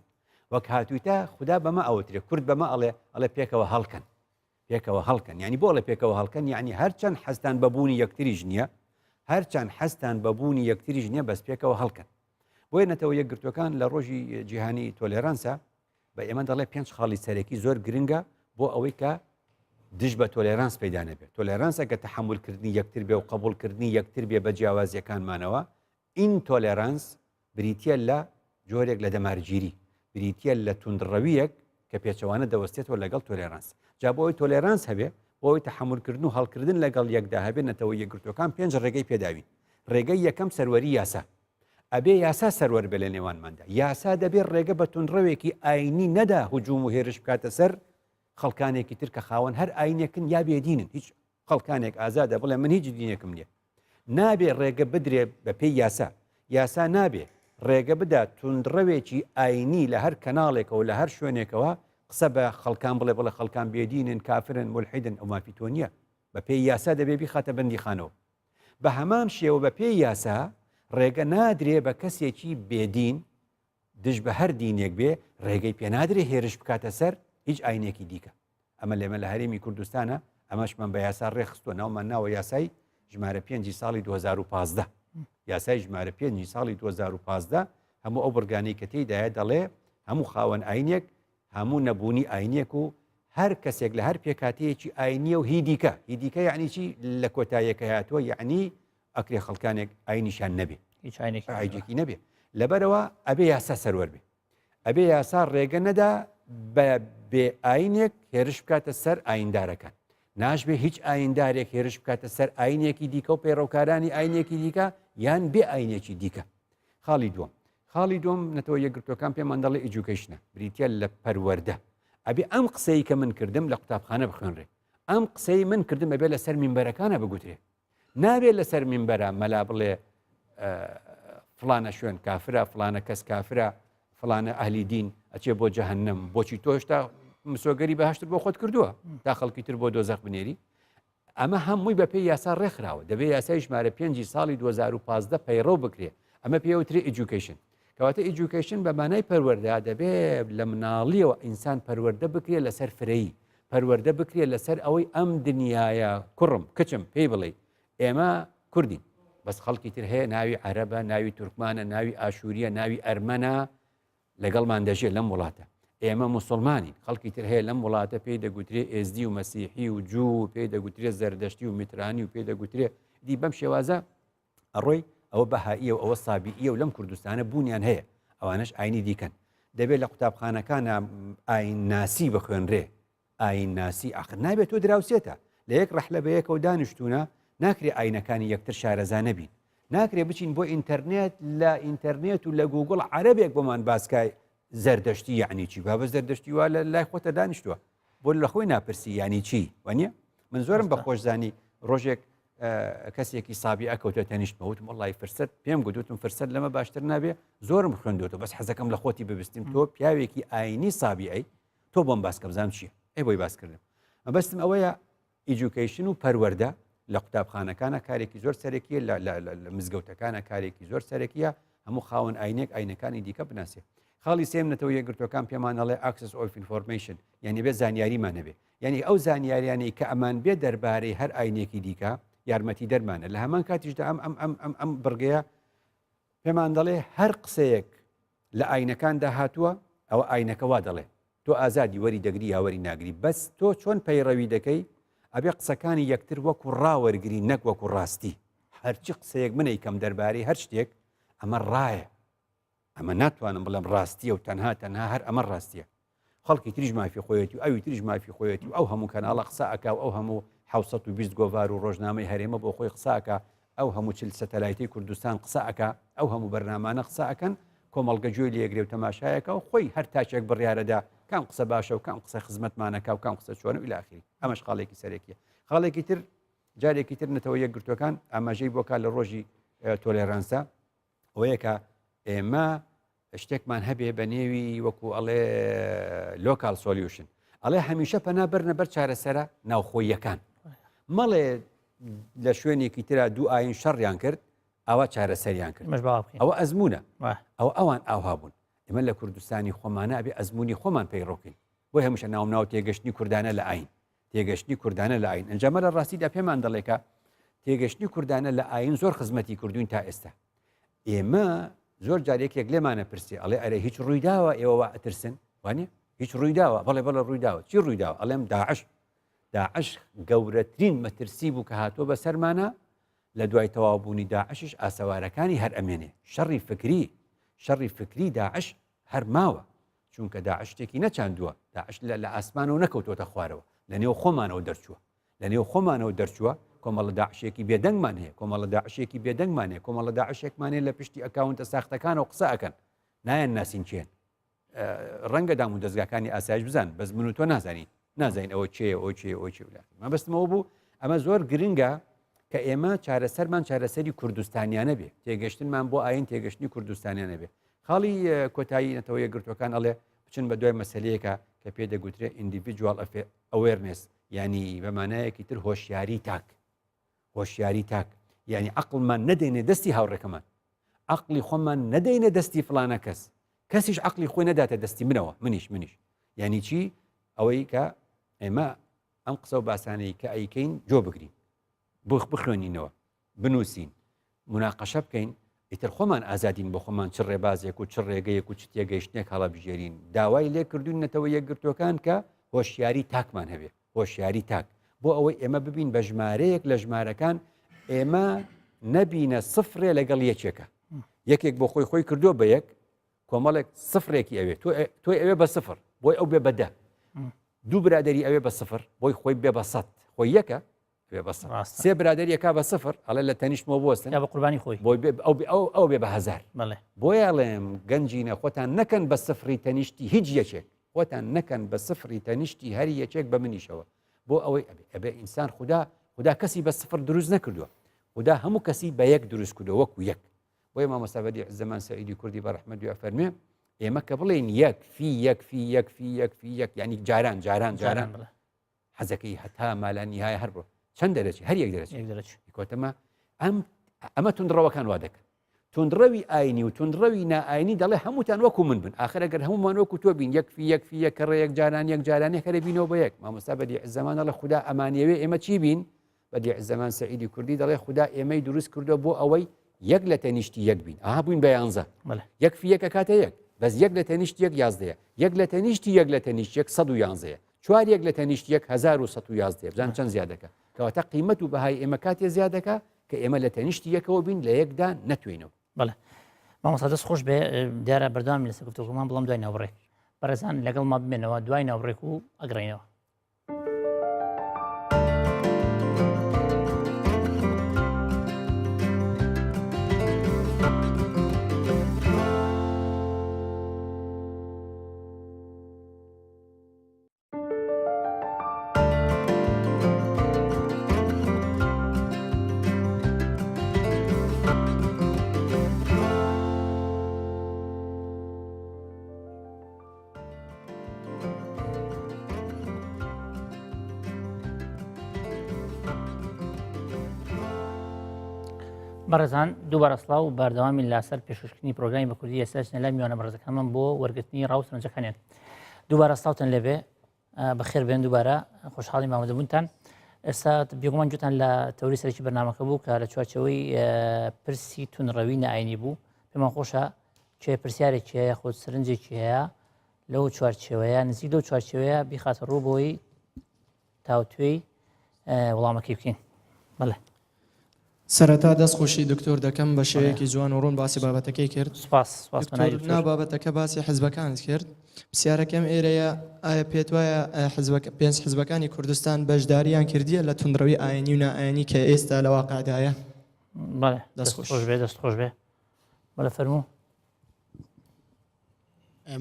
وەک هاتوویتە خوددا بەمە ئەوترێ کورد بەمە ئەڵێ پێکەوە هەڵکەن ینی بۆ ئەڵێ پێکەوە هەڵکەن یعنی هەرچەند حەستان بەبوونی یەکتریش نییە هەرچەند حەستان بەبوونی یەکتریش نییە بەس پێکەوە هەڵکەن بۆیە نەتەوە یەکگرتوەکان لە ڕۆژی جیهانی تۆلێرانسە بە ئێمە دەڵێ 5 خاڵی سەرەکی زۆر گرنگە بۆ ئەوەی کە دژ بە تۆلێرانس پەیدا نەبێت تۆلێرانسە کە تەحملکردنی یەکتر بێ و قبولکردنی یەکتر بێ بە جیاوازیەکانمانەوە ئین تۆلێرانس بریتە لە جۆرێک لە دەمارگیری بریتە لە توندڕەویەک کە پێچەوانە دەوەستێتەوە لەگەڵ تۆلێرانس جا بۆی تۆلێرانس هەبێ بۆی تەحملکردن و هەڵکردن لەگەڵ یەکدا هەبێنەتەوە یەکگرتوەکان 5 ڕێگەی پێداوین ڕێگەی یەکەم سەروەری یاسا ئەبێ یاسا سەروەر بێ لە نێوانماندا یاسا دەبێت ڕێگە بە توندڕەوێکی ئاینی نەدا هجووم و هێرش بکاتە سەر خەڵکانێکی تر کە خاوەن هەر ئاینێکن یا بێدینن هیچ خەڵکانێک ئازادە بڵێ من هیچ دینێکم نییە نابێ ڕێگە بدرێ بە پێی یاسا نابێ ڕێگە بدا توندڕەوێکی ئاینی لە هەر کەناڵێکەوە و لە هەر شوێنێکەوە قسە بە خەڵکان بڵێ خەڵکان بێدینن کافرن ملحیدن ئەو مافی تۆ نییە بە پێی یاسا دەبێ بیخاتە بەندی خانەوە بە هەمان شێوە بە پێی یاسا ڕێگە نادرێ بە کەسێکی بێدین دژ بە هەر دینێک بێ ڕێگەی پێنادرێ هێرش بکاتە سەر هیچ ئاینێکی دیکە ئەمە لێمە لە هەرێمی کوردستانە ئەمەشمان بە یاسا ڕێخستووە ناومان ناوە یاسای ژمارە 5 ساڵی 2015 یاسای ژمارە 5 ساڵی 2015 هەموو ئەو بڕگانەی کە تێدایە دەڵێ هەموو خاوەن ئاینێک هەموو نەبوونی ئاینێک و هەر کەسێک لە هەر پێکاتەیەکی ئاینیە و هیدیکە یعنی چی لە کۆتاییەکە هاتووە یعنی ئەکرێ خەڵکانێک ئاینیشان نەبێ هیچ ئاینێکی نەبێ لەبەرەوە ئەبێ یاسا سەروەر بێ ئەبێ یاسا ڕێگە نەدا بە بێ ئاینێک هێرش بکاتە سەر ئایندارەکان ناشبێ هیچ ئایندارێک هێرش بکاتە سەر ئاینێکی دیکە و پێڕەوکارانی ئاینێکی دیکە یان بێ ئاینێکی دیکە خاڵی دوم نەتەوە یەکگرتوەکان پێمان دەڵێ ئیجوکیشنە بریتە لە پەروەردە ئەبێ ئەم قسەی کە من کردم لە قوتابخانە بخوێنرێ ئەم قسەی من کردم ئەبێ لەسەر مینبەرەکانە بگوترێ نابێت لەسەر مینبەرە مەلا بڵێ فلانە شوێن کافرە فلانە کەس کافرە فلانە ئەهلی دین ئەچێ بۆ جەهەنەم بۆچی تۆشتا مسۆگەری بەهشتر بۆ خۆت کردووە تا خەڵکی تر بۆ دۆزەق بنێری ئەمە هەمووی بە پێی یاسا ڕێکخراوە دەبێت یاسای ژمارە 5 ساڵی 2015 پەیڕەو بکرێ ئەمە پێوتری ئیجوکیشن کەواتە ئیجوکیشن بە مانای پەروەردە دەبێت لە مناڵیەوە ئینسان پەروەردە بکرێ لەسەر فرەیی پەروەردە بکرێ لەسەر ئەوەی ئەم دنیاە کوڕم کچم پێی بڵێ ئێمە کوردین بەس خەڵکی تر هەیە ناوی عەرەبە ناوی تورکمانە ناوی ئاشوریە ناوی ئەرمەنە لەگەڵمان دەژێت لەم وڵاتە ئێمە موسڵمانی خەڵکی تر هەیە لەم وڵاتە پێی دەگوترێ ئێزدی و مەسیحی و جوو پێی دەگوترێ زەردەشتی و میترانی و پێی دەگوترێ دی بەم شێوازە ئەڕۆی ئەوە بەهائیە و ئەوە سابیئیە و لەم کوردستانە بوونیان هەیە ئەوانش ئاینی دیکەن دەبێت لە قوتابخانەکانە ئاین ناسی بخوێنرێ ئاین ناسی ئاخر نابێت تۆ دراوسێتە لە یەک ڕەحلە بە یەکەوە دانیشتوونە ناکرێ ئاینەکانی یەکتر شارەزا نەبین ناکرێ بچین بۆ ئینتەرنێت لە ئینتەرنێت و لە گوگڵ عەرەبێک بۆمان باسکای زەردەشتی یعنی چی بابە زەردەشتی وا لە لای خۆتە دانیشتووە بۆ لە خۆی ناپرسی یعنی چی وانە من زۆرم بە خۆشزانی ڕۆژێک کەسێکی سابی ئەکەوتە تەنیشتمە وتم وڵی فرسەت پێم گوتوتم فرسەت لەمە باشتر نابێ زۆرم خوێندوتەوە بەس حەزەکەم لە خۆتی ببستیم تۆ پیاوێکی ئاینی سابیعی تۆ بۆم باسکە بزانم چییە ئەی بۆی باسکردم مەبەستم ئەوەیە ئیجوکیشن و پەروەردە لە قوتابخانەکانە کارێکی زۆر سەرەکیە لە مزگەوتەکانە کارێکی زۆر سەرەکیە هەموو خاوەن ئاینێک ئاینەکانی دیکە بناسێ خاڵی سێم نەتەوە یەکگرتوەکان پێمان ئەڵێ access of information یعنی بێ زانیاریمان نەبێ یعنی ئەو زانیاریانەی کە ئەمان بێ دەربارەی هەر ئاینێکی دیکە یارمەتی دەرمانە لە هەمان کاتیشدا ئەم بڕگەیە پێمان دەڵێ هەر قسەیەک لە ئاینەکاندا هاتووە ئەوە ئاینەکە وا دەڵێ تۆ ئازادی وەری دەگری یاوەری ناگری بەس تۆ چۆن پەیڕەوی دەکەی ئەبێ قسەکانی یەکتر وەکو ڕاوەرگری نەک وەکو ڕاستی هەرچی قسەیەک منەی کەم دەربارەی هەر شتێک ئەمە ڕایە ئەمە ناتوانم بڵم ڕاستیە و تەنها هەر ئەمە ڕاستیە خەڵکی تریژ مافی خۆیەتی و ئەوی تریژ مافی خۆیەتی و ئەو هەموو کەناڵە قسە ئەکا و ئەو هەموو 720 گۆڤار و ڕۆژنامەی هەرێمە بۆ خۆی قساکە ئەو هەموو چل سەتەلایتی کوردستان قسەکە ئەو هەموو بەرنامانە قسەکەن کۆمەڵگە جوێی لێگرێ و تەماشایەکە و خۆی هەر تاچێک بڕیارەدا کام قسە باشە و کام قسە خزمەتمانەکە و کام قسە چۆنە و إلى آخره ئەمەش خاڵێکی سەرەکیە خاڵێکی تر جارێکی تر نەتەوە یەکگرتوەکان ئاماژەی بۆ کار لە ڕۆژی تۆلێرانسە ئەوەیە کە ئێمە شتێکمان هەبێ بە نێوی وەکو ئەڵێ لۆکال سۆلیوشن ئەڵێ هەمیشە پەنا بەرنە بەر چارەسەرە ناوخۆییەکان مەڵێ لە شوێنێکی ترا دوو ئاین شەڕیان کرد ئەوە چارەسەریان کرد ئەوە ئەزمونە ئەوان ئاوا بوون ئێمە لە کوردستانی خۆمانە ئەبێ ئەزمموی خۆمان پەیڕۆکەین بۆی هەمووشە ناو تێگەشتنی کوردانە لە ئاین تێگەشتنی کوردانە لە ئاین ئەنجامە لە ڕاستیدا پێمان دەڵێکە تێگەشتنی کوردانە لە ئاین زۆر خزمەتی کردوین تا ئێستا ئێمە زۆر جارێکێک لێمانە پرسی ئەڵێ ئەرێ هیچ ڕوویداوە ئێوە ئەترسن وانە هیچ ڕوویداوە بەڵێ ڕوویداوە چی ڕوویداوە ئەڵێم داعش گەورەترین مەترسی بوو کە هاتۆ بەسەرمانە لە دوای تەواوبوونی داعشش ئاسەوارەکانی هەر ئەمێنێ شەڕی فکری داعش هەر ماوە چونکە داعش شتێکی نەچاندووە داعش لە ئاسمانەوە نەکەوتۆتە خوارەوە لە نێو خۆمانەوە دەرچووە کۆمەڵە داعشێکی بێدەنگمان هەیە کۆمەڵە داعشێکی بێدەنگمان هەیە کۆمەڵە داعشێکمانێ لە پشتی ئەکاونتە ساختەکانەوە قسە ئەکەن نایەن ناسین چێن ڕەنگە دام و دەستگاکانی ئاسایش بزان بەس من و تۆ نازانین ئەوە چێ مەبەستمەوە بوو ئەمە زۆر گرنگە کە ئێمە چارەسەرمان چارەسەری کوردستانیانە بێ تێگەشتنمان بۆ ئاین تێگەشتنی کوردستانیانە بێ خاڵی کۆتایی نەتەوە یەکگرتوەکان ئەڵێ بچن بە دوای مەسەلەیەکە کە پێ دەگوترێ individual awareness یعنی بەمانایەکی تر هۆشیاری تاک یعنی عەقڵمان نەدەینێ دەستی هاوڕێکەمان عەقڵی خۆمان نەدەینێ دەستی فلانە کەس کەسیش عقلی خۆی نەداتە دەستی منیش یعنی چی ئەوەی کە ئێمە ئەم قسە و باسانەی کە ئەیکەین جۆ بگرین بخوێنینەوە بنووسین مناقەشە بکەین ئیتر خۆمان ئازادین بۆ خۆمان چ ڕێبازێک و چ ڕێگەیەک و چ تێگەیشتێک هەڵە بژێرین داوای لێ کردوونەتەوە یەکگرتوەکان کە هۆشیاری تاکمان هەبێ هۆشیاری تاک بۆ ئەوەی ئێمە ببین بە ژمارەیەک لە ژمارەکان ئێمە نەبینە سفرێ لەگەڵ یەکێکە یەکێک بۆ خۆی کردو بە یەک کۆمەڵێک سفرێکی ئەوێ تۆی ئەوێ بە سفر بۆی ئەو بێ بەدە دوو برادری ئەوێ بە سفر بۆی خۆی بێ بە سەد خۆی یەکە بێ بە سەد سێ برادری یەکا بە سفر ئەڵێ لە تەنیشتمەوە بۆستن بە قوربانی خۆی ئەو بێ بە هەزار بۆیە ئەڵێم گەنجینە خۆتان نەکەن بە سفری تەنیشتی هیچ یەکێک خۆتان نەکەن بە سفری تەنیشتی هەری یەکێک بە منیشەوە بۆ ئەوەی ئەبێ ئینسان خدا کەسی بە سفر دروست نەکردووە خدا هەموو کەسی بە یەک دروست کردو وەکو یەک بۆیە مامۆستا بەدیع زەمان سەعیدی کوردی بەڕەحمەت دوێ فەرمێ ئێمە کە بڵێن یەک یعنی جاران حەزەکەی هەتا مالانی هایە هەر بڕۆ چەند دەرەچی هەر یەک دەرەچی کۆتەمە ئەمە توندڕەوەکان وا دەکەن توندڕەوی ئاینی و توندڕەوی نائاینی دەڵێ هەمووتان وەکو من بن ئاخر ئەگەر هەمومان وەکو تۆ بین یەک کەڕە یەک جارانێک هەرە بینەوە بە یەک مامۆستا بەدیع زەمان دەڵێ خدا ئەمانەوێ ئێمە چی بین بەدیع زەمان سەعیدی کوردی دەڵێ خدا ئێمەی دروست کردو بۆ ئەوەی یەک لە تەنیشتی یەک بین بووین بە 11 یەکە کاتە یەک بەس یەک لە تەنیشتی یەک 11 یەک لە تەنیشتی یەک لە تەنیشت یەک 111 چوار یەک لە تەنیشت یەک 1111 بزان چەند زیادەکە کەواتە قیمەت و بەهای ئێمە کاتێ زیادەکە کە ئێمە لە تەنیشتی یەکەوە بین لە یەکدا نەتوێنەوە بەڵێ مامۆستا دەست خۆش بێ دیارە بەردەوام لەسەر گفتوگومان بڵام دوای ناوڕێک بەڕێزان لەگەڵ ما بمێنەوە دوای ناوڕێک و ئەگرینەوە بەڕێزان دووبارە سڵاو و بەردەوامی لاسەر پێشکردنی پرۆگرامی بە کوردی ئێستا لە میوانە بەڕێزەکانمان بۆ وەرگرتنی ڕاوسەرنجەکانیان دووبارە سڵاوتان لەبێ بەخێر بێن دووبارە خۆشحاڵی مامەدەبوونتان ئێستا بێگومان جوتان لە تەوری سەرکی بەرنامەکە بوو کە لە چوارچەوەی پرسی تونڕەوی نائاینی بوو پێمان خۆشە چێ پرسیارێکی هەیە خۆ سرنجێکی هەیە لەو چوارچێوەیە نزیک لەو چوارچێوەیە بیخاتە ڕوو بۆی تاوتوێی وەڵامەکەی بکەین بەڵێ سەرەتا دەستخۆشی دکتۆر دەکەم بە شێوەیەکی جوان و ڕوون باسی بابەتەکەی کرد نا بابەتەکە باسی حزبەکانت کرد پرسیارەکەم ئێرەیە ئایا پێت وایە پێنج حزبەکانی کوردستان بەشداریان کردیە لە توندڕەوی ئاینی و نائاینی کە ئێستا لە واقعدایە بەڵێ دەستخۆش بێ بەڵێ فەرموو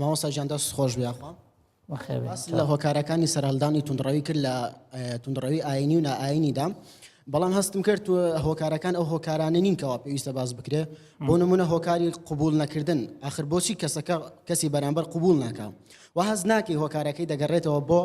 مامۆستا گیان دەست خۆش بیاخوا لە هۆکارەکانی سەرهەڵدانی توندڕەوی کرد لە توندڕەوی ئاینی و نائاینیدا بەڵام هەستم کرد و هۆکارەکان ئەو هۆکارانە نین کەوا پێویستە باز بکرێ بۆ نمونە هۆکاری قبول نەکردن آخر بۆچی کەسی بەرامبەر قبول ناکە و هەز ناکەی هۆکارەکەی دەگەڕێتەوە بۆ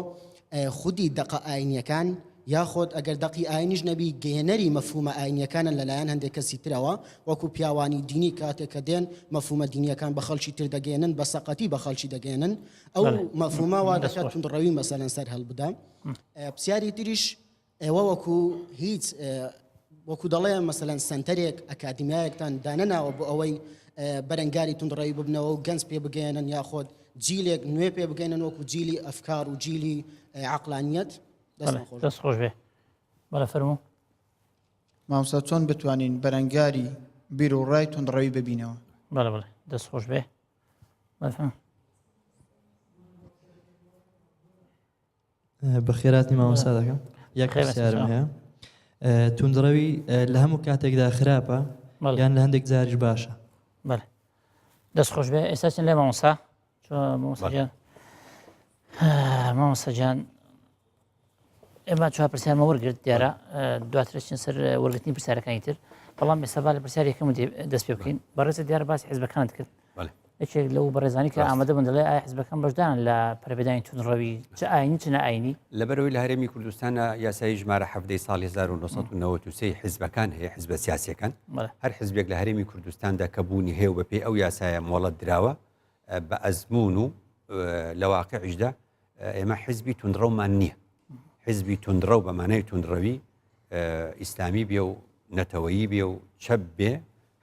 خودی دەقە ئاینیەکان یاخۆت ئەگەر دەقی ئاینیش نەبی گەێنەری مەفهومە ئاینیەکانە لەلایەن هەندێک کەسی ترەوە وەکو پیاوانی دینی کاتێک کە دێن مەفهومە دینیەکان بە خەڵکی تر دەگەێنن بە سەقەتی بە خەڵکی دەگەێنن ئەو مەفهومە وا دەکات توندڕەوی مەسەلەن سەر هەڵبدا پرسیاری تریش ئێوە وەکو دەڵێ مەسەلەن سنتەرێک ئەکادمیایەکتان دانەناوە بۆ ئەوەی بەرەنگاری توندڕەوی ببنەوە و گەنج پێ بگەێنن یاخۆت جیلێک نوێ پێ بگەێنن وەکو جیلی ئەفکار و جیلی عەقلانیەت دەست خۆش بێ بەڵێ فەرموو مامۆستا چۆن بتوانین بەرەنگاری بیر و ڕای توندڕەوی ببینەوە بەڵێ دەست خۆش بێ بەخێراتی مامۆستا دەکەم یەک پرسیارم هەیە توندڕەوی لە هەموو کاتێکدا خراپە یان لە هەندێک جاریش باشە بەڵێ دەست خۆش بێ ئێستا چێن لێ مامۆستا مامۆستا گیان ئێمە چوار پرسیارمە وەرگرت دیارە دواتر چین سەر وەرگرتنی پرسیارەکانی تر بەڵام ئێستا با لە پرسیار یەکەم دەست پێ بکەین بەڕێزە دیارە باسی حیزبەکانت کرد یەکێک لەو بەڕێزانی کە ئامادە بن دەڵێ ئایا حیزبەکان بەشدارن لە پەروەردانی توندڕەوی چ ئاینی چ نائاینی لەبەرەوەی لە هەرێمی کوردستانە یاسایی ژمارە 17 ساڵی 1993 حیزبەکان هەیە حیزبە سیاسیەکان هەر حیزبێک لە هەرێمی کوردستاندا کە بوونی هەیە بە پێی ئەو یاسایە مۆڵەت دراوە بە ئەزمون و لە واقعیشدا ئێمە حیزبی توندڕەومان نییە. حیزبی توندڕە و بەمانەی توندڕەوی ئیسلامی بێ و نەتەوەیی بێ و چەپ بێ،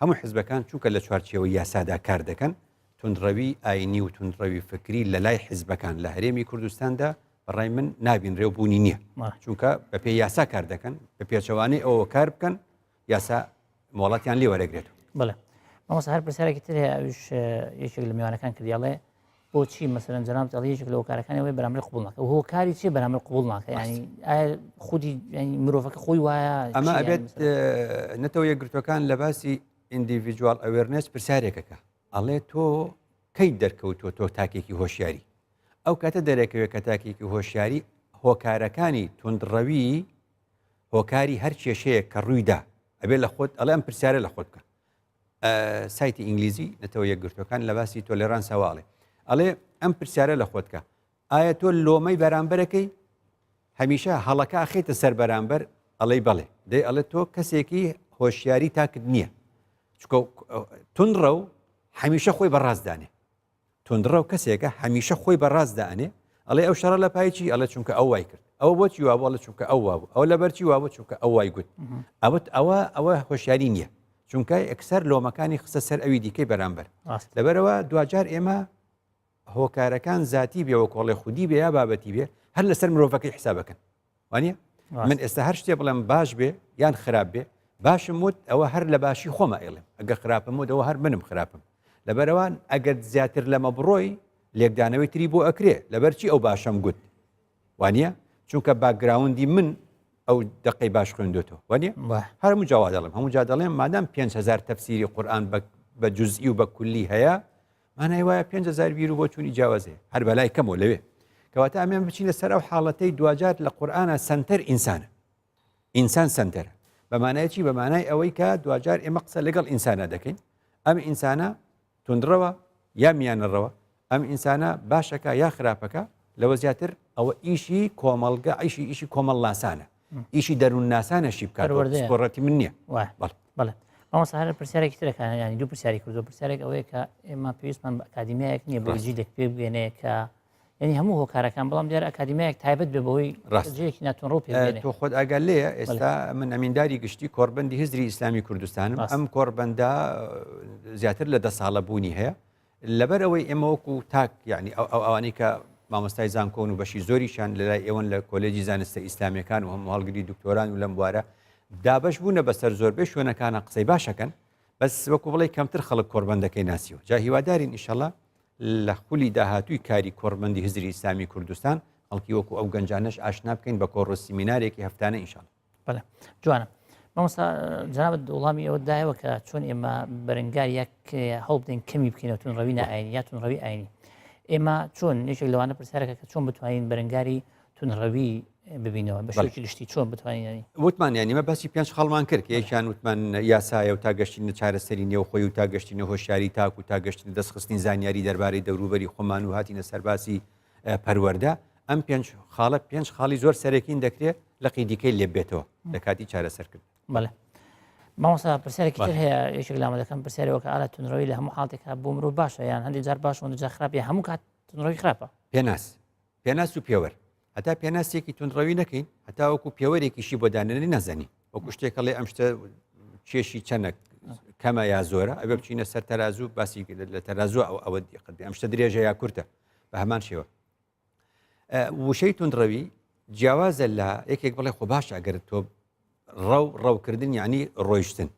هەموو حیزبەکان چونکە لە چوارچێوە یاسادا کار دەکەن، توندڕەوی ئاینی و توندڕەوی فکری لە لای حیزبەکان لە هەرێمی کوردستاندا بەڕای من نابینرێ و بوونی نییە، چونکە بە پێی یاسا کار دەکەن، بە پێچەوانەی ئەوە کار بکەن، یاسا مۆڵەتیان لێ وەرەگرێتەوە. بڵێ مامۆستا هەر پرسیارێکی تر هەیە، ئەویش یەکێک لە میوانەکان کردیاڵێ بۆچی مەسەرەن جەناب دەڵێ یەکێک لە هۆکارەکانی ئەوەی بەرامبەر قبوڵ ناکە، هۆکاری چیە بەرامبەر قبوڵ ناکە؟ ینی ئایا خودی مرۆڤەکە خۆی وایە؟ ئەمە ئەبێت نەتەوە یەکگرتوەکان لە باسی ئیندیڤیدوال ئەوێرنس پرسیارێکەکە، ئەڵێ تۆ کەی دەرکەوتووە تۆ تاکێکی هۆشیاری؟ ئەو کاتە دەرەکەوێت کە تاکێکی هۆشیاری هۆکارەکانی توندڕەوی هۆکاری هەر کێشەیە کە ڕوویدا ئەبێت لە خۆت ئەڵێ ئەم پرسیارە لە خۆت بکە. سایتی ئینگلیزی نەتەوە یەکگرتوەکان لە باسی تۆلێرانسەواڵێ ئەڵێ ئەم پرسیارە لە خۆتکە، ئایا تۆ لۆمەی بەرامبەرەکەی هەمیشە هەڵەکە ئەخێتە سەر بەرامبەر؟ ئەڵێ بەڵێ. دەی ئەڵێ تۆ کەسێکی هۆشیاری تاکت نییە، چکە توندڕە و هەمیشە خۆی بەڕاستدانێ. توندڕە و کەسێکە هەمیشە خۆی بەڕاستدانێ، ئەڵێ ئەو شەڕە لە پایچی؟ ئەڵێ چونکە ئەو وای کرد. ئەوە بۆچی وابوو؟ ئەڵێ چونکە ئەو وابوو. ئەو لە بەرچی وابوو؟ چونکە ئەو وای گوت. ئەوە هۆشیاری نییە، چونکە ئەکسەر لۆمەکانی خستە سەر ئەوی دیکەی بەرامبەر. لەبەرەوە دوجار ئێمە هۆکارەکان زاتی بێەوە کۆڵێ خودی بێ یا بابەتی بێ هەر لەسەر مرۆڤەکەی حسابەکەن، وانە؟ من ئێستا هەر شتێ بڵێم باش بێ یان خراپ بێ، باشم وت ئەوە هەر لە باشی خۆمە ئێڵێم، ئەگە خراپم وت ئەوە هەر منم خراپم. لەبەرەوەن ئەگەر زیاتر لەمە بڕۆی لێکدانەوەی تری بۆ ئەکرێ، لەبەرچی ئەو باشەم گوت، وانە؟ چونکە باگراوندی من ئەو دقی باش خوێندوێتەوە، وانە؟ هەرموو جاوا دەڵێم، هەموو جا دەڵێم مادام 5,000 تەفسیری قورئان بە جوزئی و بە کولی هەیە، مانای وایە 5,000 بیر و بۆ چوونی جیاوازێ، هەر بەلای کەمەوە لەوێ. کەواتە ئەمێن بچینە سەر ئەو حاڵەتەی دوجار لە قورئانە سەنتەر ئینسانە، ئینسان سەنتەرە، بەمانایەکی بەمانای ئەوەی کە دوجار ئێمە قسە لەگەڵ ئینسانە دەکەین، ئەم ئینسانە توندڕەوە یا میانەڕەوە، ئەم ئینسانە باشەکە یا خراپەکە، لەوە زیاتر ئەوە ئیشی کۆمەڵگە، ئیشی کۆمەڵ ناسانە، ئیشی دەروون ناسانەشی بکات، سپۆڕەتی من نییە. بەڵێ مامۆستا هەر پرسیارێکی ترەکان، ینی دوو پرسیاری کردو. پرسیارێک ئەوەیە کە ئێمە پێویستمان بە ئەکادیمیایەک نییە بۆ جیدێک پێ بگوێنێ کە ینی هەموو هۆکارەکان، بەڵام دیارە ئەکادیمیایەک تایبەت بێ بەهۆی جەیەکی ناتوانڕۆ پێ بگوێنێ. تۆ خۆت ئاگال لێیە ئێستا من ئەمینداری گشتی کۆڕبەندی هزری ئیسلامی کوردستانم، ئەم کۆڕبەندە زیاتر لە 10 ساڵە بوونی هەیە، لەبەر ئەوەی ئێمە وەکو تاک یعنی ئەوانەی کە مامۆستای زانکۆن و بەشی زۆریشان لەلای ئێوەن لە کۆلێجی زانستە ئیسلامیەکان و هەموو هەڵگری دکتۆران و لەم بوارە دابش بوونە بەسەر زۆربەی شوێنەکانە قسەی باشەکەن، بەس وەکو بڵێ کەمتر خەڵک کۆڕبەندەکەی ناسیوە. جا هیوادارین ئینشەڵا لە خولی داهاتووی کاری کۆڕبەندی هزری ئیسلامی کوردستان خەڵکی وەکو ئەو گەنجانەش ئاشنا بکەین بە کۆڕۆ سیمینارێکی هەفتانە ئینشەڵا. بەڵێ جوانە. مامۆستا جەنابەت وەڵامی ئەوە دایەوە کە چۆن ئێمە بەرەنگار یەک هەوڵ بدەین کەمی بکەینەوە توندڕەوی نائاینی یا توندڕەوی ئاینی. ئێمە چۆن یەکێک لەوانە پرسیارەکە کە چۆن بتوانین بەرەنگاری توندڕەوی ببینەوە بە شێوەیەکی گشتی، چۆن بتوانین؟ وتمان یانیمە باسی 5 خاڵمان کرد کە یەکیان وتمان یاسایە و تاگەشتنی چارەسەری نێو خۆی و تاگەشتنی هۆشیاری تاک و تاگەشتنی دەستخستنی زانیاری دەربارەی دەوروبەری خۆمان و هاتینە سەرباسی پەروەردە. ئەم 5 خاڵە 5 خاڵی زۆر سەرەکین دەکرێت لە قیدیکەی لێ بێتەوە لە کاتی چارەسەرکرد. بەڵێ مامۆستا پرسیارێکی تر هەیە، یەکێک لە ئامادەکان پرسیارەوە کە ئالا توندڕەوی لە هەموو حاڵێکا بۆ مرۆڤ باشە یان هەندێک جار باشە هەندێک جار خراپە، هەموو کات توندڕەوی خراپە؟ پێناس و پێوەر، هەتا پێناسێکی توندڕەوی نەکەین، هەتا وەکو پێوەرێکیشی بۆ دانێنی نەزانی، وەکو شتێکەڵێ ئەم شتە کێشی چەنە کەمە یا زۆرە، ئەبێ بچینە سەر تەرازوو باسی لە تەرازوو ئەوە دیقەت بێ، ئەم شتە درێژە یا کورتە، بە هەمان شێوە. وشەی توندڕەوی جیاوازە لە یەکێک بڵێ خۆ باشە ئەگەر تۆ ڕەوکردن یعنی ڕۆیشتن،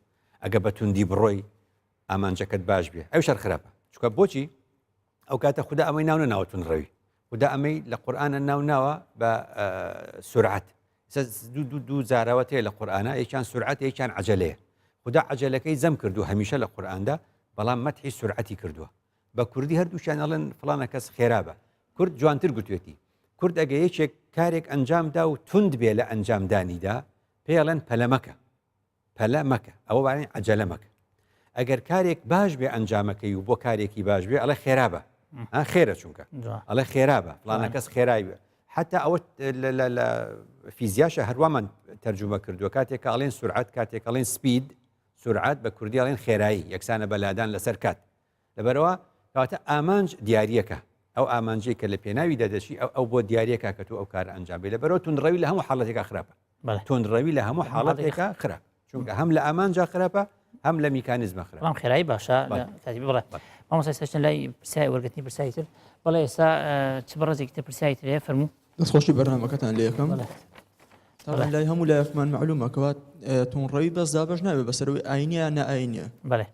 ئەگە بە توندی بڕۆی ئامانجەکەت باش بێ، ئەو شەر خراپە، چونکە بۆچی ئەو کاتە خوددا ئەمەی ناونە ناوە توندڕەوی، خوددا ئەمەی لە قورئانە ناوناوە بە سورعەت. دوو زاراوەت هەیە لە قورئانە، یەکیان سورعەت یەکیان عەجەلەیە. خوددا عەجەلەکەی زەم کردو هەمیشە لە قورئاندا، بەڵام مەدحی سورعەتی کردووە. بە کوردی هەردووشیان ئەڵێن فڵانە کەس خێرابە، کورد جوانتر گوتوێتی. کورد ئەگە یەکێک کارێک ئەنجامدا و توند بێ لە ئەنجامدانیدا پێڵێن پەلەمەکە، پەلەمەکە، ئەوە وانەی عەجەلە مەکە. ئەگەر کارێک باش بێ ئەنجامەکەی و بۆ کارێکی باش بێ ئەڵێ خێرابە، خێرە چونکە ئەڵێ خێرابە فڵانە کەس خێرای بێ. حتا ئەوە لە فیزیاشە هەروەمان تەرجمە کردووە، کاتێک ئەڵێن سورعەت، کاتێک ئەڵێن سپید، سورعەت بە کوردی ئەڵێن خێرایی، یەکسانە بەلادان لەسەر کات. لەبەرەوە کەواتە ئامانج دیارریەکە ئەو ئامانجەی کە لە پێناوی دەدەشی ئەو بۆ دیارریەکە کە تو ئەو کار ئەنجام بێ لەبەرەوە تونندڕەوی لە هەموو حاڵەتێکا خراپە تونندڕەوی لە هەموو حاڵەتێکا خراپ چونکە هەم لە ئامانجا خراپە هەم لە میکانیزمە خراپ بەڵام خێرایی باشە کاتی بڵێ مامۆستا سەرچەند لای پرسیای وەرگرتنی پرسیای تر بەڵێ ئێستا چ بەڕێزێکی تر پرسیای تر هەیە فەرموو دەستخۆشی بەرنامەکەتان لێ یەکەم لای هەموو لایەکمان معلومە کەوات تونڕەوی بەس دابش نابێت بەسەرەوەی ئاینیە نائینیە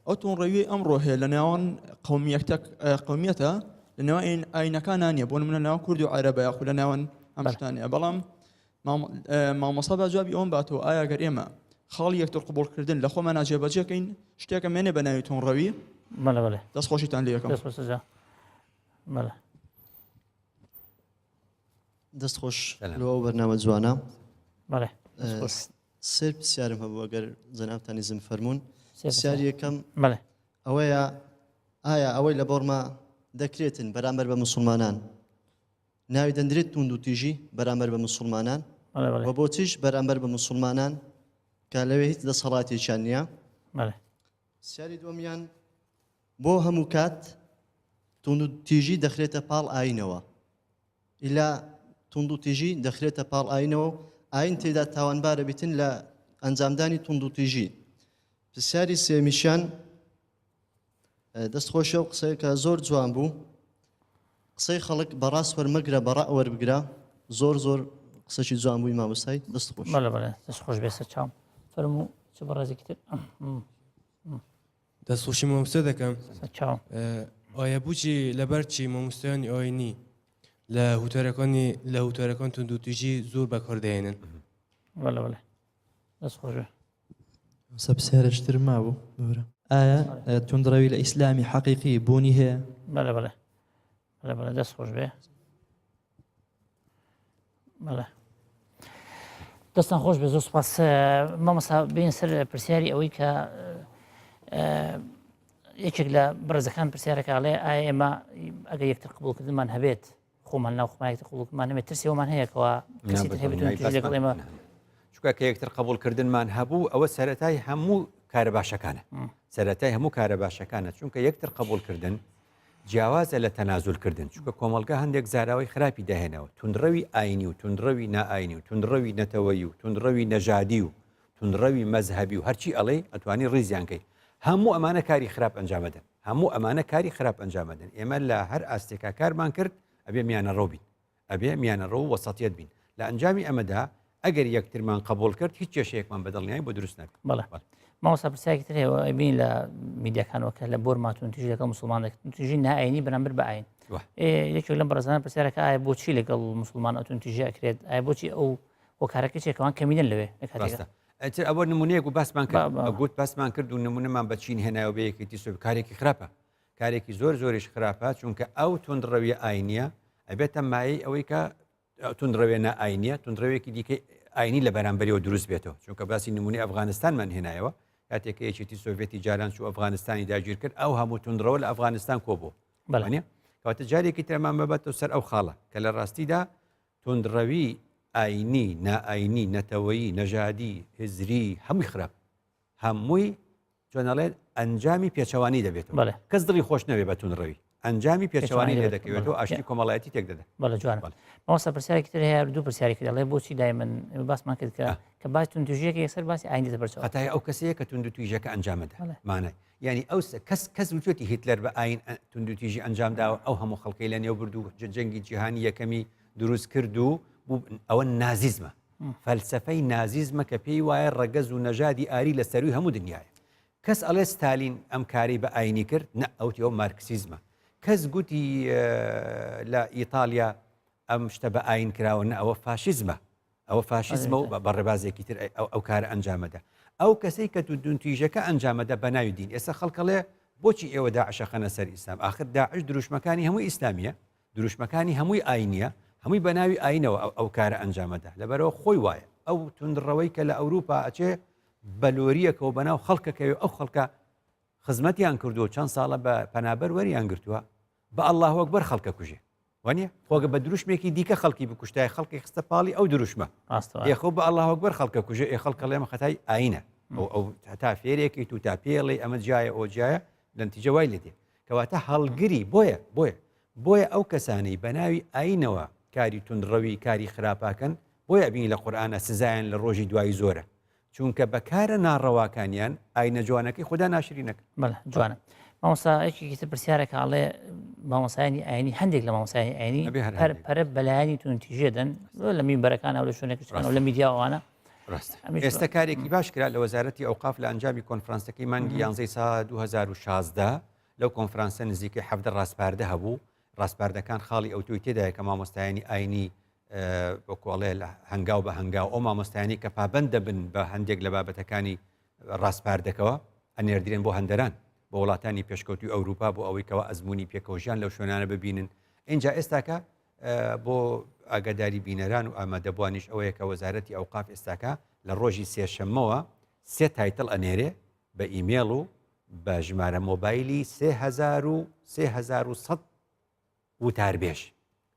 ئەو تونڕەوی ئەمڕۆ هەیە لە ناوان قومیەتە لە نێوان ئاینەکانان نیە بۆ نمونە ناو کورد و عەرەبە یاخود لە ناوان ئەم شتانەیە بەڵام مامۆستا با جوابی ئەوم باتەوە ئایا گەر ئێمە خاڵی یەکتر قبولکردن لە خۆمان ناجێبەجێکەین شتێکە مێنێ بە ناوی تونڕەوی دەستخۆشیتان لێ یەکەم دەستخۆش لەوە بەرنامە جوانە سێر پرسیارم هەبوو ئەگەر جەنابتانی زم فەرمونون پرسیاری یەکەم ئەوەیە ئایا ئەوەی لە بۆڕما دەکرێتن بەرامبەر بە مسلمانان ناوی دەندرێت توند و تیژی بەرامبەر بە مسلمانان و بۆچیش بەرامبەر بە مسلمانان کە لەوێ هیچ دەسەڵاتێکیان نییە پرسیاری دووەمیان بۆ هەموو کات توند و تیژی دەخرێتە پاڵ ئاینەوە ئیلا توند و تیژی دەخرێتە پاڵ ئاینەوە ئاین تێدا تاوانبارە بیتن لە ئەنجامدانی توند و تیژی پرسیاری سێمیشیان دەستخۆشە و قسەیەکە زۆر جوان بوو قسەی خەڵک بەڕاست وەرمەگرە بەڕا وەربگرە زۆر قسەی جوان بووی مامۆستای دەستخۆش دەستخۆش بێسە چاوم فەرموو چ بەڕێزێکی تر دەستخۆشی مامۆستا دەکەم ئایا بچی لەبەر چی مامۆستایانی ئاینی لە هوتارەکان توند و تیژی زۆر بەکاردێنن دەستخۆش سەبسیارشتر مابوو ئایا توندڕەوی لە ئیسلامی حەقیقی بوونی هەیە دەستخۆش بێ دەستان خۆش بێ زۆر سوپاس مامۆستا بین سەر پرسیاری ئەوەی کە یەکێک لە بەڕێزەکان پرسیارەکەڵێ ئایا ئێمە ئەگەر یەکتر قبولکردنمان هەبێت خۆمان ناو خۆمانێکتر قبولکردمان نەبێت ترسیەوەمان هەیەکەوە کەسی تر هەبێت لەگەڵ ئێمە چونکە کە یەکتر قبولکردنمان هەبوو ئەوە سەرەتای هەموو کارە باشەکانە سەرەتای هەموو کارە باشەکانە چونکە یەکتر قبولکردن جیاوازە لە تەنازولکردن چونکە کۆمەلگا هەندێک زاراوی خراپی داهێنەوە تونندڕەوی ئاینی و تونندڕەوی نائینی و تونندڕەوی نەتەوەیی و تونندڕەوی نەژادی و تونندڕەوی مەزهەبی و هەرچی ئەڵێ ئەتوانی ڕیزیانکەی هەموو ئەمانە کاری خراپ ئەنجامەدەن هەموو ئەمانە کاری خراپ ئەنجامەدەن ئێمە لە هەر ئاستێکا کارمان کرد ئەبێ میانە ڕۆ بین ئەبێ میانە ڕۆ وەسەتیەت بین لە ئەنجامی ئەمەدا ئەگەر یەکترمان قبول کرد هیچ کێشەیەکمان بەدڵنیایی بۆ دروست نەبێت مامۆستا پرسیارێکی تر هەیە بین لە میدیاکانەوە کە لە بۆرما توندتیژی لەگەڵ مسلمان توندتیژی نائینی بەرامبەر بە ئاین یەکێک لەم بەڕێزانە پرسیارەکە ئایا بۆچی لەگەڵ مسلمان توندتیژی ئەکرێت ئایا بۆچی ئەو هۆکارەکە چێکەوان کەمینە لەوێ ئەتر ئەوە نمونەیەک و باسمان کرد گوت باسمان کرد و نمونەمان بەچین هێنایەوە بە یەکێتی سۆ کارێکی خراپە کارێکی زۆریش خراپە چونکە ئەو تونندڕەوی ئاینیە ئەبێتە مایەی ئەوەی کە تونندڕەوێ نائینیە تونندڕەوێکی دیکە ئاینی لە بەرامبەریەوە دروست بێتەوە چونکە باسی نمونی ئەفغانستانمان هێنایەوە کاتێکە یەکێتی سۆڤێتی جاران و ئەفغانستانی داگیر کرد ئەو هەموو تونندڕەوە لە ئەفغانستان کۆبوو بەڵێ کەواتە جارێکی ترمان ببێتەوە سەر ئەو خاڵە کە لە ڕاستیدا تونندڕەوی ئاینی نائینی نەتەوەیی نەژادی هزری هەمووی خراپ هەمووی چۆنەڵێت ئەنجامی پێچەوانی دەبێتەوە کەس دڵی خۆش نەوێ بە تونندڕەوی ئەنجامی پێچەوانی لێ دەکەوێتەوە ئاشتی کۆمەڵایەتی تێک دەدەن بەڵێ جوان مامۆستا پرسیارێکی تر هەیە دوو پرسیارێکی دەڵێ بۆچی دایمەن باسمان کرد کە باس توندتیژیەکە یەکسەر باسی ئاینی دەبەرچەوە هەتای ئەو کەسەیە کە توندتیژەکە ئەنجامەدا مانای یعنی ئەو کەس وچێتی هیتلەر بە ئاین توندتیژی ئەنجامداوە ئەو هەموو خەڵکەی لە نێو بردو جەنگی جیهانی یەکەمی دروست کرد و ئەوە نازیزمە فەلسەفەی نازیزمە کە پێی وایە ڕەگەز و نەژادی ئاری لە سەروی هەموو دنیاە کەس ئەڵێ ستالین ئەم کاری بە ئاینی کرد نە ئەوتیەوە مارکسیزمە کەس گوتی لە ئیتالیا ئەم شتە بە ئاین کراوە نە ئەوە فاشیزمە ئەوە فاشیزمە و بەڕێبازێکی تر ئەو کارە ئەنجامەدا ئەو کەسەی کە توندتیژەکە ئەنجامەدا بە ناوی دین ئێستا خەڵکەڵێ بۆچی ئێوە داعشە خەنە سەر ئیسلام ئاخر داعش دروشمەکانی هەمووی ئیسلامیە دروشمەکانی هەمووی ئاینیە هەمووی بە ناوی ئاینەوە ئەو کارە ئەنجامەدا لەبەرەوە خۆی وایە ئەو تونندڕەوەی کە لە ئەوروپا ئەچێ بەلۆریەکەەوە بەناو خەڵکەکەوێ ئەو خەڵکە خزمەتیان کردووە چەند ساڵە بە پەنابەر وەریان گرتووە بە ئەڵڵاهو ئەکبەر خەڵکە کوژێ وانە خۆگە بە دروشمێکی دیکە خەڵکی بکوشتای خەڵکی خستە پاڵی ئەو دروشمە یخۆ بە ئەڵڵاهو ئەکبەر خەڵکە کوژێ خەڵکە لێمە خەتای ئاینە ئەو تا فێرێکی تو تا پێڵی ئەمە جایە ئەو جایە لە نتیجە وای لێ دێ کەواتە هەڵگری بۆیە ئەو کەسانی بە ناوی ئاینەوە کاری توندڕەوی کاری خراپاکەن بۆیە بینی لە قورئانە سزایان لە ڕۆژی دوای زۆرە چونکە بەکارە ناڕەواکانیان ئاینە جوانەکەی خوددا ناشرینەکە. بەڵێ جوانە. مامۆستایەکی تر پرسیارێک هەڵێ مامۆسایانی ئاینی هەندێک لە مامۆسایانی ئاینی پەرە بەلایانی تونتیژێدەن لە میمبەرەکان ئەو لە شوێنێکشتەوە لە میدیاوانە. ئێستا کارێکی باش کرا لە وەزارەتی ئەوقاف لە ئەنجامی کۆنفرانسەکەی مانگی 11 سال 2016 لەو کۆنفرانسە نزیکەی 7 ڕاستپاردە هەبوو. ڕاستپاردەکان خاڵی ئەو توی تێدایە کە مامۆستایانی ئاینی بۆکۆڵێ لە هەنگاو بە هەنگاو ئەو مامۆستایانی کە پابەندە بن بە هەندێک لە بابەتەکانی ڕاستپاردەکەوە ئەنێردرێن بۆ هەندەران بۆ وڵاتانی پێشکەوتوی ئەوروپا بۆ ئەوەی کەەوە ئەزمموی پێکەوژیان لەو شوێنانە ببینن. اینجا ئێستاکە بۆ ئاگاداری بینەران و ئامادەبوانیش ئەوەیە کە وەزارەتی ئەوقاف ئێستاکە لە ڕۆژی سێشەممەوە 3 تایتڵ ئەنێرێ بە ئیمێڵ و بە ژمارە مۆبایلی 3100 وتاربێژ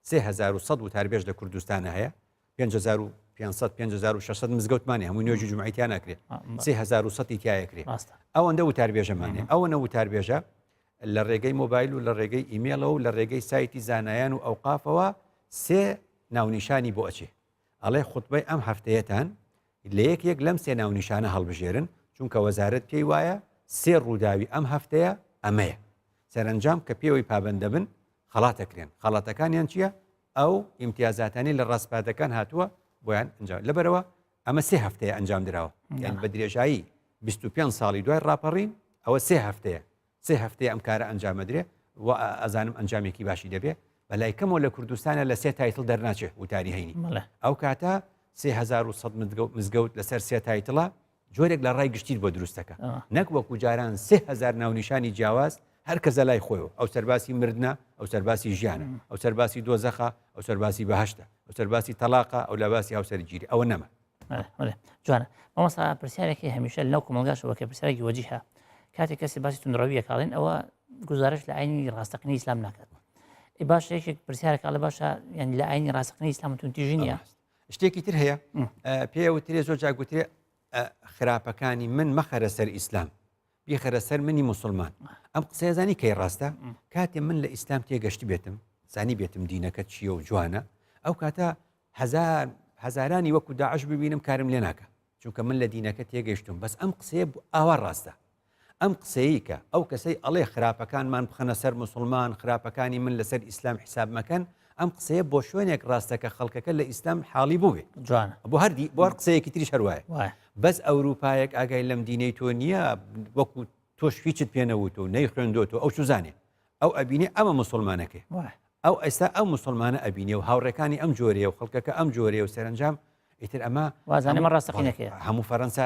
3100 وتاربێژ لە کوردستانە هەیە 5500 مزگەوتمانی هەموو نوێژی جومعیتیان ناکرێت 3100 تایەکرێت ئەوەندە وتاربێژەمانێ ئەوەنە وتاربێژە لە ڕێگەی مۆبایل و لە ڕێگەی ئیمێڵەوە و لە ڕێگەی سایتی زانایان و ئەوقافەوە 3 ناونیشانی بۆ ئەچێ ئەڵێ خوتبەی ئەم هەفتەیەتان لە یەک لەم 3 ناونیشانە هەڵبژێرن چونکە وەزارەت پێی وایە 3 ڕووداوی ئەم هەفتەیە ئەمەیە سەرنجام کە پێوەی پابەندە بن خەڵاتەکرێن خەڵاتەکانیان چییە؟ ئەو ئیمتیازاتانی لە ڕاستپادەکان هاتووە بۆیان ئەنجام لەبەرەوە ئەمە 3 هەفتەیە ئەنجام درراوە یان بە درێژایی 25 ساڵی دوای ڕاپەڕین ئەوە 3 هەفتەیە 3 هەفتەیە ئەم کارە ئەنجامەدرێ و ئەزانم ئەنجامێکی باشی دەبێ بەلای کەمەوە لە کوردستانە لە 3 تایتڵ دەرناچێت وتاری هەینی ئەو کاتە 3100 مزگەوت لەسەر 3 تایتڵە جۆرێک لە ڕای گشتیت بۆ دروستەکە نەک وەکو جاران 3000 ناونیشانی جیاواز هەر کەسە لای خۆیەوە ئەو سەرباسی مردنە ئەو سەرباسی ژیانە ئەو سەرباسی دۆزەخە ئەو سەرباسی بەهشتە ئەو سەرباسی تەلاقە ئەو لەباسی هاوسەرگیری ئەوە نەما جوانە مامۆستا پرسیارێکی هەمیشە لەو کۆمەلگاشەوە کە پرسیارێکی وەجیهە کاتێک کەسی باسی توندڕەویە کاڵێن ئەوە گزارش لە ئاینی ڕاستەقینی ئیسلام ناکات باش یەکێک پرسیارێکاڵە باشە یعنی لە ئاینی ڕاستەقینی ئیسلام توندیژی نییە شتێکی تر هەیە پێوترێ زۆر جاگوترێ خراپەکانی من مەخەرە سەر ئیسلام بیخەرە سەر منی مسلمان ئەم قسەیەزانی کەی ڕاستە کاتێ من لە ئیسلام تێگەشتی بێتم زانی بێتم دینەکە چییە و جوانە ئەو کاتە هەزارانی وەکو داعش ببینم کارم لێ ناکە چونکە من لە دینەکە تێگەشتم بەس ئەم قسەیە ئاوا ڕاستە ئەم قسەیە کە ئەو کەسەی ئەڵێ خراپەکانمان بخەنە سەر مسلمان خراپەکانی من لەسەر ئیسلام حساب مەکەن ئەم قسەیە بۆ شوێنێک ڕاستەکە خەڵکەکە لە ئیسلام حاڵی بووێ جوانە بۆ هەردی بۆ قسەیەکی تریش هەروایە بەس ئەوروپایەک ئاگای لەم دینەی تۆ نییە وەکو تۆش هیچت پێنەوت و نەی خوێندۆتەوە ئەو سوزانێ ئەو ئەبینێ ئەمە مسلمانەکەی ئەو ئێستا ئەو مسلمانە ئەبینێ و هاوڕێکانی ئەم جۆرەیە و خەڵکەکە ئەم جۆرەیە و سەرنجام ئیتر ئەمە وازانێمە ڕاستەقینەکەیە هەموو فەرەنسا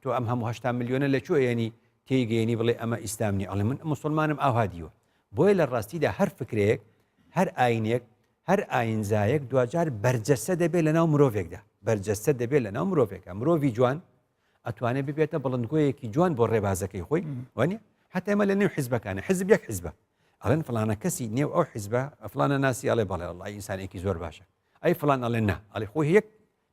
تۆ ئەم هەموو 8 میلیۆنە لەکوێ ینی تێگەێنی بڵێ ئەمە ئیسلامنی ئەڵێ من مسلمانم ئاوادیوە بۆیە لە ڕاستیدا هەر فکرێک هەر ئاینێک هەر ئاینزایەک دوجار بەرجەسە دەبێت لەناو مرۆڤێکدا بەرجەسە دەبێت لەناو مرۆڤێکە مرۆڤی جوان ئەتوانێت ببێتە بڵندگۆیەکی جوان بۆ ڕێبازەکەی خۆی وانە حتا ئەمە لە نێو حیزبەکانە حزب یەک حیزبە ئەڵێن فلانە کەسی نێو ئەو حیزبە فلانە ناسی ئەڵێ بەڵێ الله ئینسانێکی زۆر باشە ئەی فلان ئەڵێ نا ئەڵێ خۆی یەک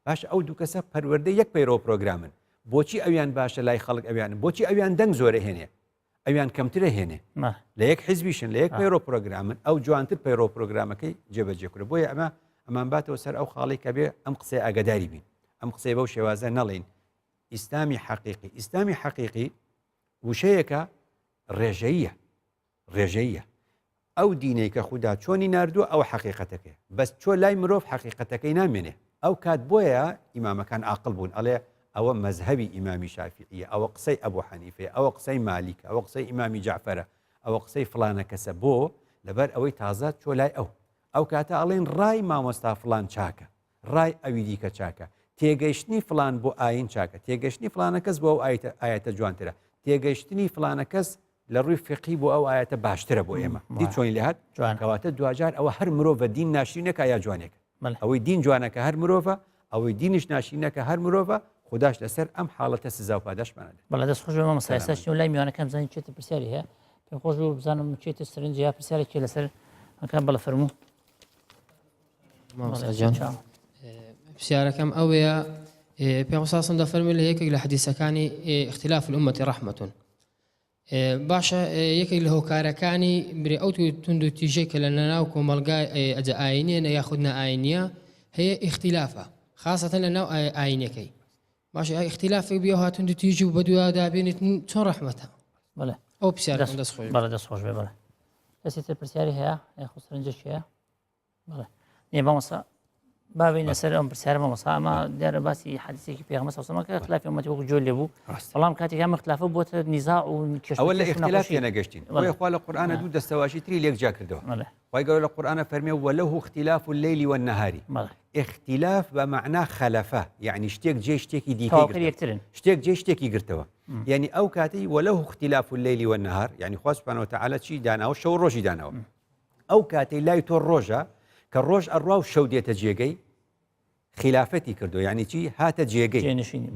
باشە ئەو دوو کەسە پەروەردەی یەک پەیڕۆ پرۆگرامن بۆچی ئەویان باشە لای خەڵک ئەویان بۆچی ئەویان دەنگ زۆرە هێنێ ئەویان کەمترە هێنێ لە یەک حیزبیشن لە یەک پەیڕۆ پرۆگرامن ئەو جوانتر پەیڕۆ پرۆگرامەکەی جێبەجێکرە بۆیە ئەمان باتەوە سەر ئەو خاڵی کە بێ ئەم قسەی ئاگاداری بین ئەم قسەی بەو شێوازە نەڵێن ئیسلامی حەقیقی ئیسلامی حەقیقی وشەیەکە ڕێژەیە ئەو دینەی کە خوددا چۆنی ناردووە ئەو حەقیقەتەکەی بەس چۆ لای مرۆڤ حەقیقەتەکەی نامێنێ ئەو کات بۆیە ئیمامەکان عاقڵ بوون ئەڵێ ئەوە مەذهبی ئیمامی شافعیە ئەوە قسەی ئەبوو حەنیفەیە ئەوە قسەی مالیکە ئەوە قسەی ئیمامی جعفەرە ئەوە قسەی فلانە کەسە بۆ لەبەر ئەوەی تازە چۆ لای ئەو کاتە ئەڵێن ڕای مامۆستا فلان چاکە ڕای ئەوی دیکە چاکە تێگەیشتنی فلان بۆ ئاین چاکە تێگەشتنی فلانە کەس بۆ ئەو ئاەتە جوانترە تێگەیشتنی فلانە کەس لە ڕووی فقی بۆ ئەو ئاەتە باشترە بۆ ئێمە دی چۆنی لەهات کەواتە دوجار ئەوە هەر مرۆڤە دین ناشرینەکە یا جوانێکە ئەوەی دین جوانەکە هەر مرۆڤە ئەوەی دینیش ناشرینەکە هەر مرۆڤە خودداش لەسەر ئەم حاڵەتە سزا و پاداشمانە بەڵێ دەست خۆش بەمە سایساش و لای میوانەکەم زانین چێتە پرسیاری هەیە پێم خۆش و بزانم چێتە سەرنج یا پرسیارێکی لەسەر ئەکان بەڵە فەرموو پرسیارەکەم ئەوەیە پێغەمبەر دەفەرمێ لە یەکێک لە حەدیثەکانی اختلاف الأمة رحمة باشە یەکێک لە هۆکارەکانی برێ ئەو تونند و تیژەی کە لە ناو کۆمەلگای ئەجە ئاینیە یاخود نائینیە هەیە ئیختیلافە خاصەتەن لە ناو ئاینەکەی باشە ئیختیلافێک بیا هاتون و تیژی و بە دوای دابێنێت چۆن ڕەحمەتە بڵێ ئەو پرسیارەکەم دەستخۆش بەڵێ دەستخۆش بێ بڵێ کەسی تر پرسیاری هەیە خۆسەرنجش هەیە بڵێ نیە بەمەسا بابینە سەر ئەم پرسیارە مەمەسا ئەمە دیارە باسی حەدیثێکی پێغەمبەر صلی الله علیه و سلم کە خلافی ئومەتی وەکو جۆر لێبوو بەڵام کاتێک ئەم اختلافە بووەتە نیزاع و کێشە ئەوە لە اختلافی نەگەشتین وەی خوا لە قورئانە دوو دەستەواشی تری لێک جا کردەوە وای گەورە لە قورئانە فەرمێ وەلەهو اختلاف الليل والنهار اختلاف بمعنى خلفه يعني شتێک جێ شتێکی دیکە شتێک جێ شتێکی گرتەوە يعني ئەو کاتی وەلەهو اختلاف الليل والنهار يعني خوا سبحانه وتعالى چی داناوە شەو ڕۆژی داناوە ئەو کاتەی لای تۆ ڕۆژە کە ڕۆژ ئەڕوا و شەو دێتە جێگەی خلافەتی کردو یعنی چی هاتە جێگەی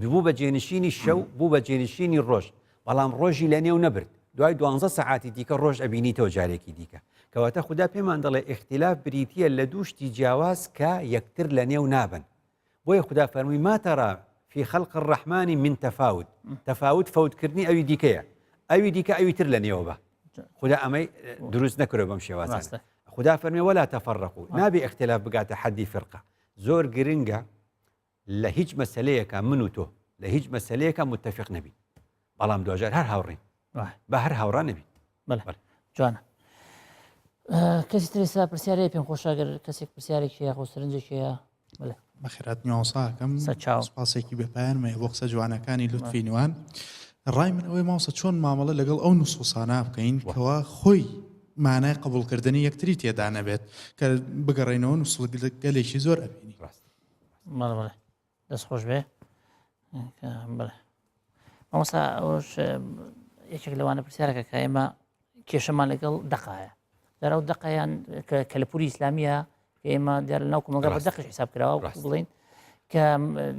بوو بە جێنشینی شەو بوو بە جێنشینی ڕۆژ بەڵام ڕۆژی لە نێو نەبرد دوای 12 سەعاتی دیکە ڕۆژ ئەبینیتەوە جارێکی دیکە کەواتە خوددا پێمان دەڵێ اختلاف بریتیە لە دووشتی جیاواز کە یەکتر لە نێو نابن بۆیە خوددا فەرمووی ما ترى في خلق الرحمن من تفاوت تفاوت فوتکردنی ئەوی دیکەیە ئەوی دیکە ئەوی تر لە نێوە بە خوددا ئەمەی دروست نەکرێ بەم شێوازانە خوددا فەرمووی ولا تفرقوا نابێ اختلاف بگاتە حەدی فرقە زۆر گرنگە لە هیچ مەسەلەیەکە من و تۆ لە هیچ مەسەلەیەکە متفق نەبین بەڵام دوجار هەر هاوڕین بە هەر هاوڕان نەبین جوانە کەسی ترێسا پرسیارەیە پێم خۆشاگەر کەسێک پرسیارێکی هەیە خۆسەرنجێکی هەیە بەخێرات نیوەساکەم سپاسێکی بەپایانمەیە بۆ قسە جوانەکانی لوتفی نوان ڕای من ئەوەی ماوسە چۆن مامەڵە لەگەڵ ئەو نوسوسانە بکەین کەوا خۆی مانای قبولکردنی یەکتری تێدا نەبێت کە بگەڕێنەوە نووسگەلێکی زۆر ئەبینی بەڵێ دەست خۆش بێ بڵێ مامۆستا ئەوش یەکێک لەوانە پرسیارەکە کە ئێمە کێشەمان لەگەڵ دەقایە دەرەو دەقەیان کە لە پوری ئیسلامیە کە ئێمە دیار لە ناو کۆمەلگا بە دەقش حساب کراوە بڵین کە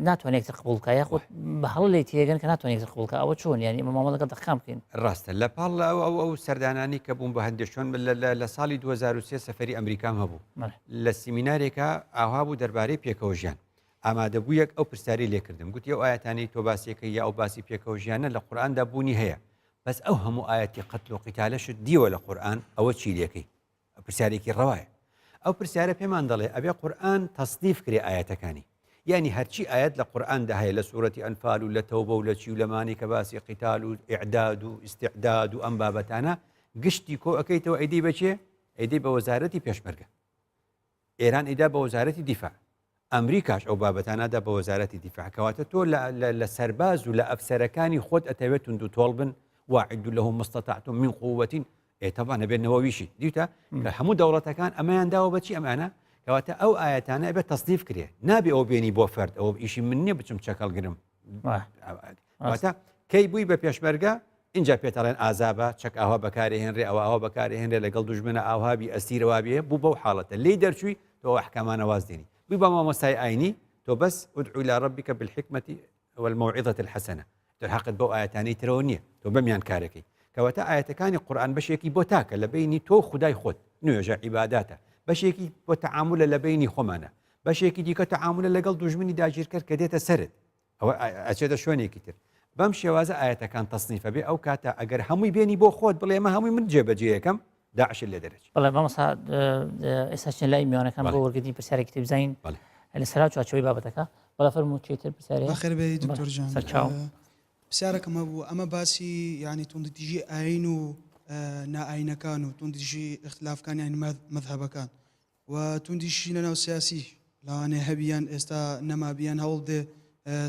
ناتوانێت یەکتر قبول بکە یاخود بە هەڵ لێ تێگەن کە ناتوانێت یەکتر قبول بکە ئەوە چۆن یانی ئێمە مامەڵە لەگەڵ دەقام بکەین ڕاستە لە پاڵ ئەو سەردانانی کە بوون بە هەندێک چۆن لە ساڵی 2023 سەفەری ئەمریکام هەبوو لە سیمینارێکە ئاوا بوو دەربارەی پێکەوە ژیان ئامادەبوویەک ئەو پرسیاری لێکردم گوتی ئەو ئاەتانەی تۆ باسیەکە یا ئەو باسی پێکەوە ژیانە لە قورئاندا بوونی هەیە بەس ئەو هەموو ئاەتی قەتل و قیتالەشت دیوە لە قورئان ئەوە چی لێکەی پرسیارێکی ڕەوایە ئەو پرسیارە پێمان دەڵێ ئەبێ قورئان تەصنیف کرێ ئاەتەکانی یعنی هەرچی ئاەت لە قورئاندا هەیە لە سوورەتی ئەنفال و لە تەوبە و لە چی و لەمانی کە باسی قیتال و ئیعداد و ئیستیعداد و ئەم بابەتانە گشتی کۆ ئەەکەیتەوە ئەیدی بەچێ ئەیدی بە وەزارەتی پێشمەرگە ئێران ئیدا بە وەزارەتی دیفاع ئەمریکاش ئەو بابەتانەدا بە وەزارەتی دیفاع کەواتە تۆ لە سەرباز و لە ئەفسەرەکانی خۆت ئەتەوێت تونند و تۆڵ بن واعدوا لهم ما استطعتم من قوة طبعا بێنەوەویشی دیتە کە هەموو دەوڵەتەکان ئەمەیان داوە بەچی ئەمانە کەواتە ئەو ئاەتانە ئەبێت تەصنیف کرێ نابێ ئەو بێنی بۆ فەرد ئەوە ئیشی من نییە بچم چەکەڵگرم کەواتە کەی بووی بە پێشمەرگە اینجا پێتەڵێن ئازابە چەک ئاوا بەکارهێنرێ ئەوە بەکارهێنرێ لەگەڵ دوژمنە ئاوهابی ئەسیرەوە بێ بوو بەو حاڵەتە لی دەرچووی تۆ ئەحکامانە واز دێنی بووی بە مامۆستای ئاینی تۆ بەس ادعو إلى ربك بالحكمة والموعظة الحسنة تۆ حەقت بەو ئاەتانەی ترەوە نییە تۆ بەمیان کارەکەی کەواتە ئاەتەکانی قورئان بەشێکی بۆ تاکە لە بینی تۆ خودای خۆت نوێژە عیباداتە بەشێکی بۆ تەعاملە لە بینی خۆمانە بەشێکی دیکە تەعاملە لەگەڵ دوژمنی داگیرکرد کە دێتە سەرت ئەوە ئەچێتە شوێنێکی تر بەم شێوازە ئاەتەکان تەصنیفە بێ ئەو کاتە ئەگەر هەمووی بێنی بۆ خۆت بڵێ ئەمە هەمووی من جێبەجێیەکەم داعش لێ دەرەچێت بەڵێ مامۆستا ئێستا چێن لای میوانەکان بۆ وەرگرتنی پرسیارێکی تر بزانین لە سەرا چوارچەوەی بابەتەکە بەڵام فەرموو چیتر پرسیارێ بەخێر بێ دکتۆر جان سەرچاو پرسیارەکەمە بوو ئەمە باسی یعنی توندتیژی ئاین و نائینەکان و توندتیژی اختلافەکان مەذهبەکان و توندیشی لەناو سیاسی لەوانەیە هەبیان ئێستا نەمابیان هەوڵ دێ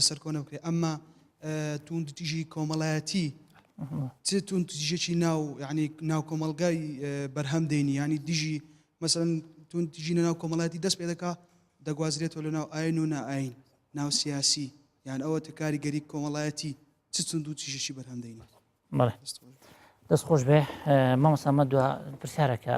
سەرکۆنە بکرێت ئەمما توندتیژی کۆمەڵایەتی چ توندتیژێکی یعنی ناو کۆمەلگای بەرهەم دێنی ینی دیژی مەسەڵەن توندتیژی لەناو کۆمەڵایەتی دەست پێ دەکا دەگوازرێتەوە لەناو ئاین و نائین ناو سیاسی یان ئەوە کاریگەری کۆمەڵایەتی چ چند و تیژێکی بەرهەم دێنی دەست خۆش بێ مامۆستا مە دووە پرسیارەکە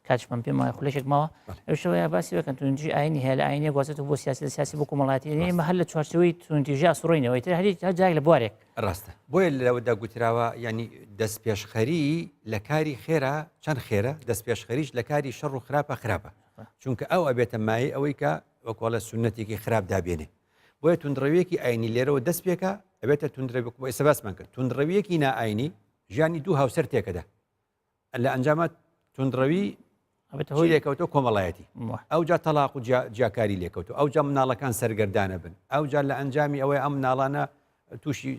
کاتشمان پێم وایە خولێکێک ماوە ئەو شەوەیە باسی وەکەن توندی ئاینی هەیە لە ئاینێ گوازێتەوە بۆ سیاسی لە سیاسی بۆ کۆمەڵایەتی ئێمە هەر لە چوارچەوەی توندیژی ئاسوڕۆینەوەی تر هەر جارێک لە بوارێک ڕاستە بۆیە لەوەدا گوتراوە ینی دەست پێشخەری لە کاری خێرا چەند خێرە دەست پێشخەریش لە کاری شەڕ و خراپە چونکە ئەو ئەبێتە مای ئەوەی کە وەکوڵە سنەتێکی خراپ دابێنێ بۆیە توندڕەویەکی ئاینی لێرەوە دەست پێکە ئەبێتە توندڕەوی ئێستا باسمان کرد توندڕەویەکی نائاینی ژیانی دوو هاوسەر تێکەدا لە ئەنجامە تونندڕەوی هۆی لێکەوتەوە کۆمەڵایەتی ئەو جا تەلاق و جیاکاری لێکەوتو ئەو جا مناڵەکان سەرگەردانە بن ئەو جا لە ئەنجامی ئەوەی ئەم مناڵانە تووشی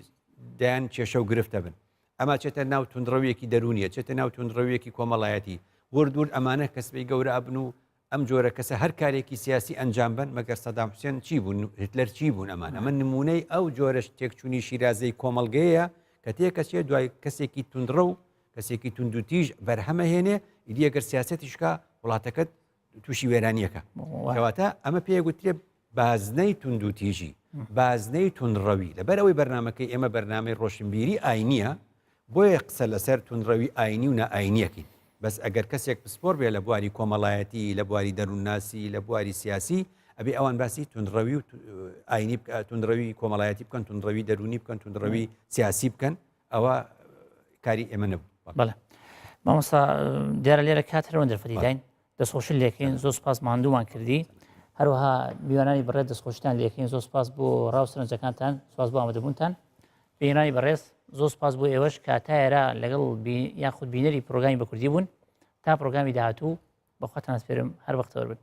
دایان کێشە و گرفتە بن ئەمە چێتە ناو تونندڕەویەکی دەرونیە چێتە ناو تونندڕەویەکی کۆمەڵایەتی وردور ئەمانە کەسبەی گەورە ئەبن و ئەم جۆرە کەسە هەر کارێکی سیاسی ئەنجام بن مەگەر سەدام حوسێن چی بوون هتلەر چی بوون ئەمان ئەمە نمونەی ئەو جۆرە تێکچوونی شیرازەی کۆمەڵگەیە کە تێکەچێ دوای کەسێکی توندڕە و کەسێکی توندوتیژ بەرهەمەهێنێ ئیدی ئەگەر سیاسەتیشکا وڵاتەکەت تووشی وێرانیەکە کەواتە ئەمە پێگوترێ بازنەی توندوتیژی بازنەی توندڕەوی لەبەر ئەوەی بەرنمەکەی ئێمە بەرنامەی ڕۆشنبیری ئاینیە بۆیە قسە لەسەر توندڕەوی ئاینی و نائاینیەکەین بەس ئەگەر کەسێک پسپۆر بێ لە بواری کۆمەڵایەتی لە بواری دەروونناسی لە بواری سیاسی ئەبێ ئەوان باسی توندڕەوی و ئاینی توندڕەوی کۆمەڵایەتی بکەن توندڕەوی دەرونی بکەن توندڕەوی سیاسی بکەن ئەوە کاری ئێمە نەبوو بەڵێ مامۆستا دیارە لێرە کاتەوە دەرفەتیداین دەستخۆشی لێکین زۆر سپاس ماندوومان کردی هەروەها میوانانی بەڕێز دەستخۆشتان لێکین زۆر سپاس بۆ ڕاوسەرنجەکانتان سپاس بۆ ئامادەبوونتان بینانی بەڕێز زۆر سپاس بۆ ئێوەش کاتایەرە لەگەڵ یاخود بینەری پرۆگرامی بە کوردی بوون تا پرۆگرامی داهاتوو بەخواتان سپێرم هەر وەختەوە بن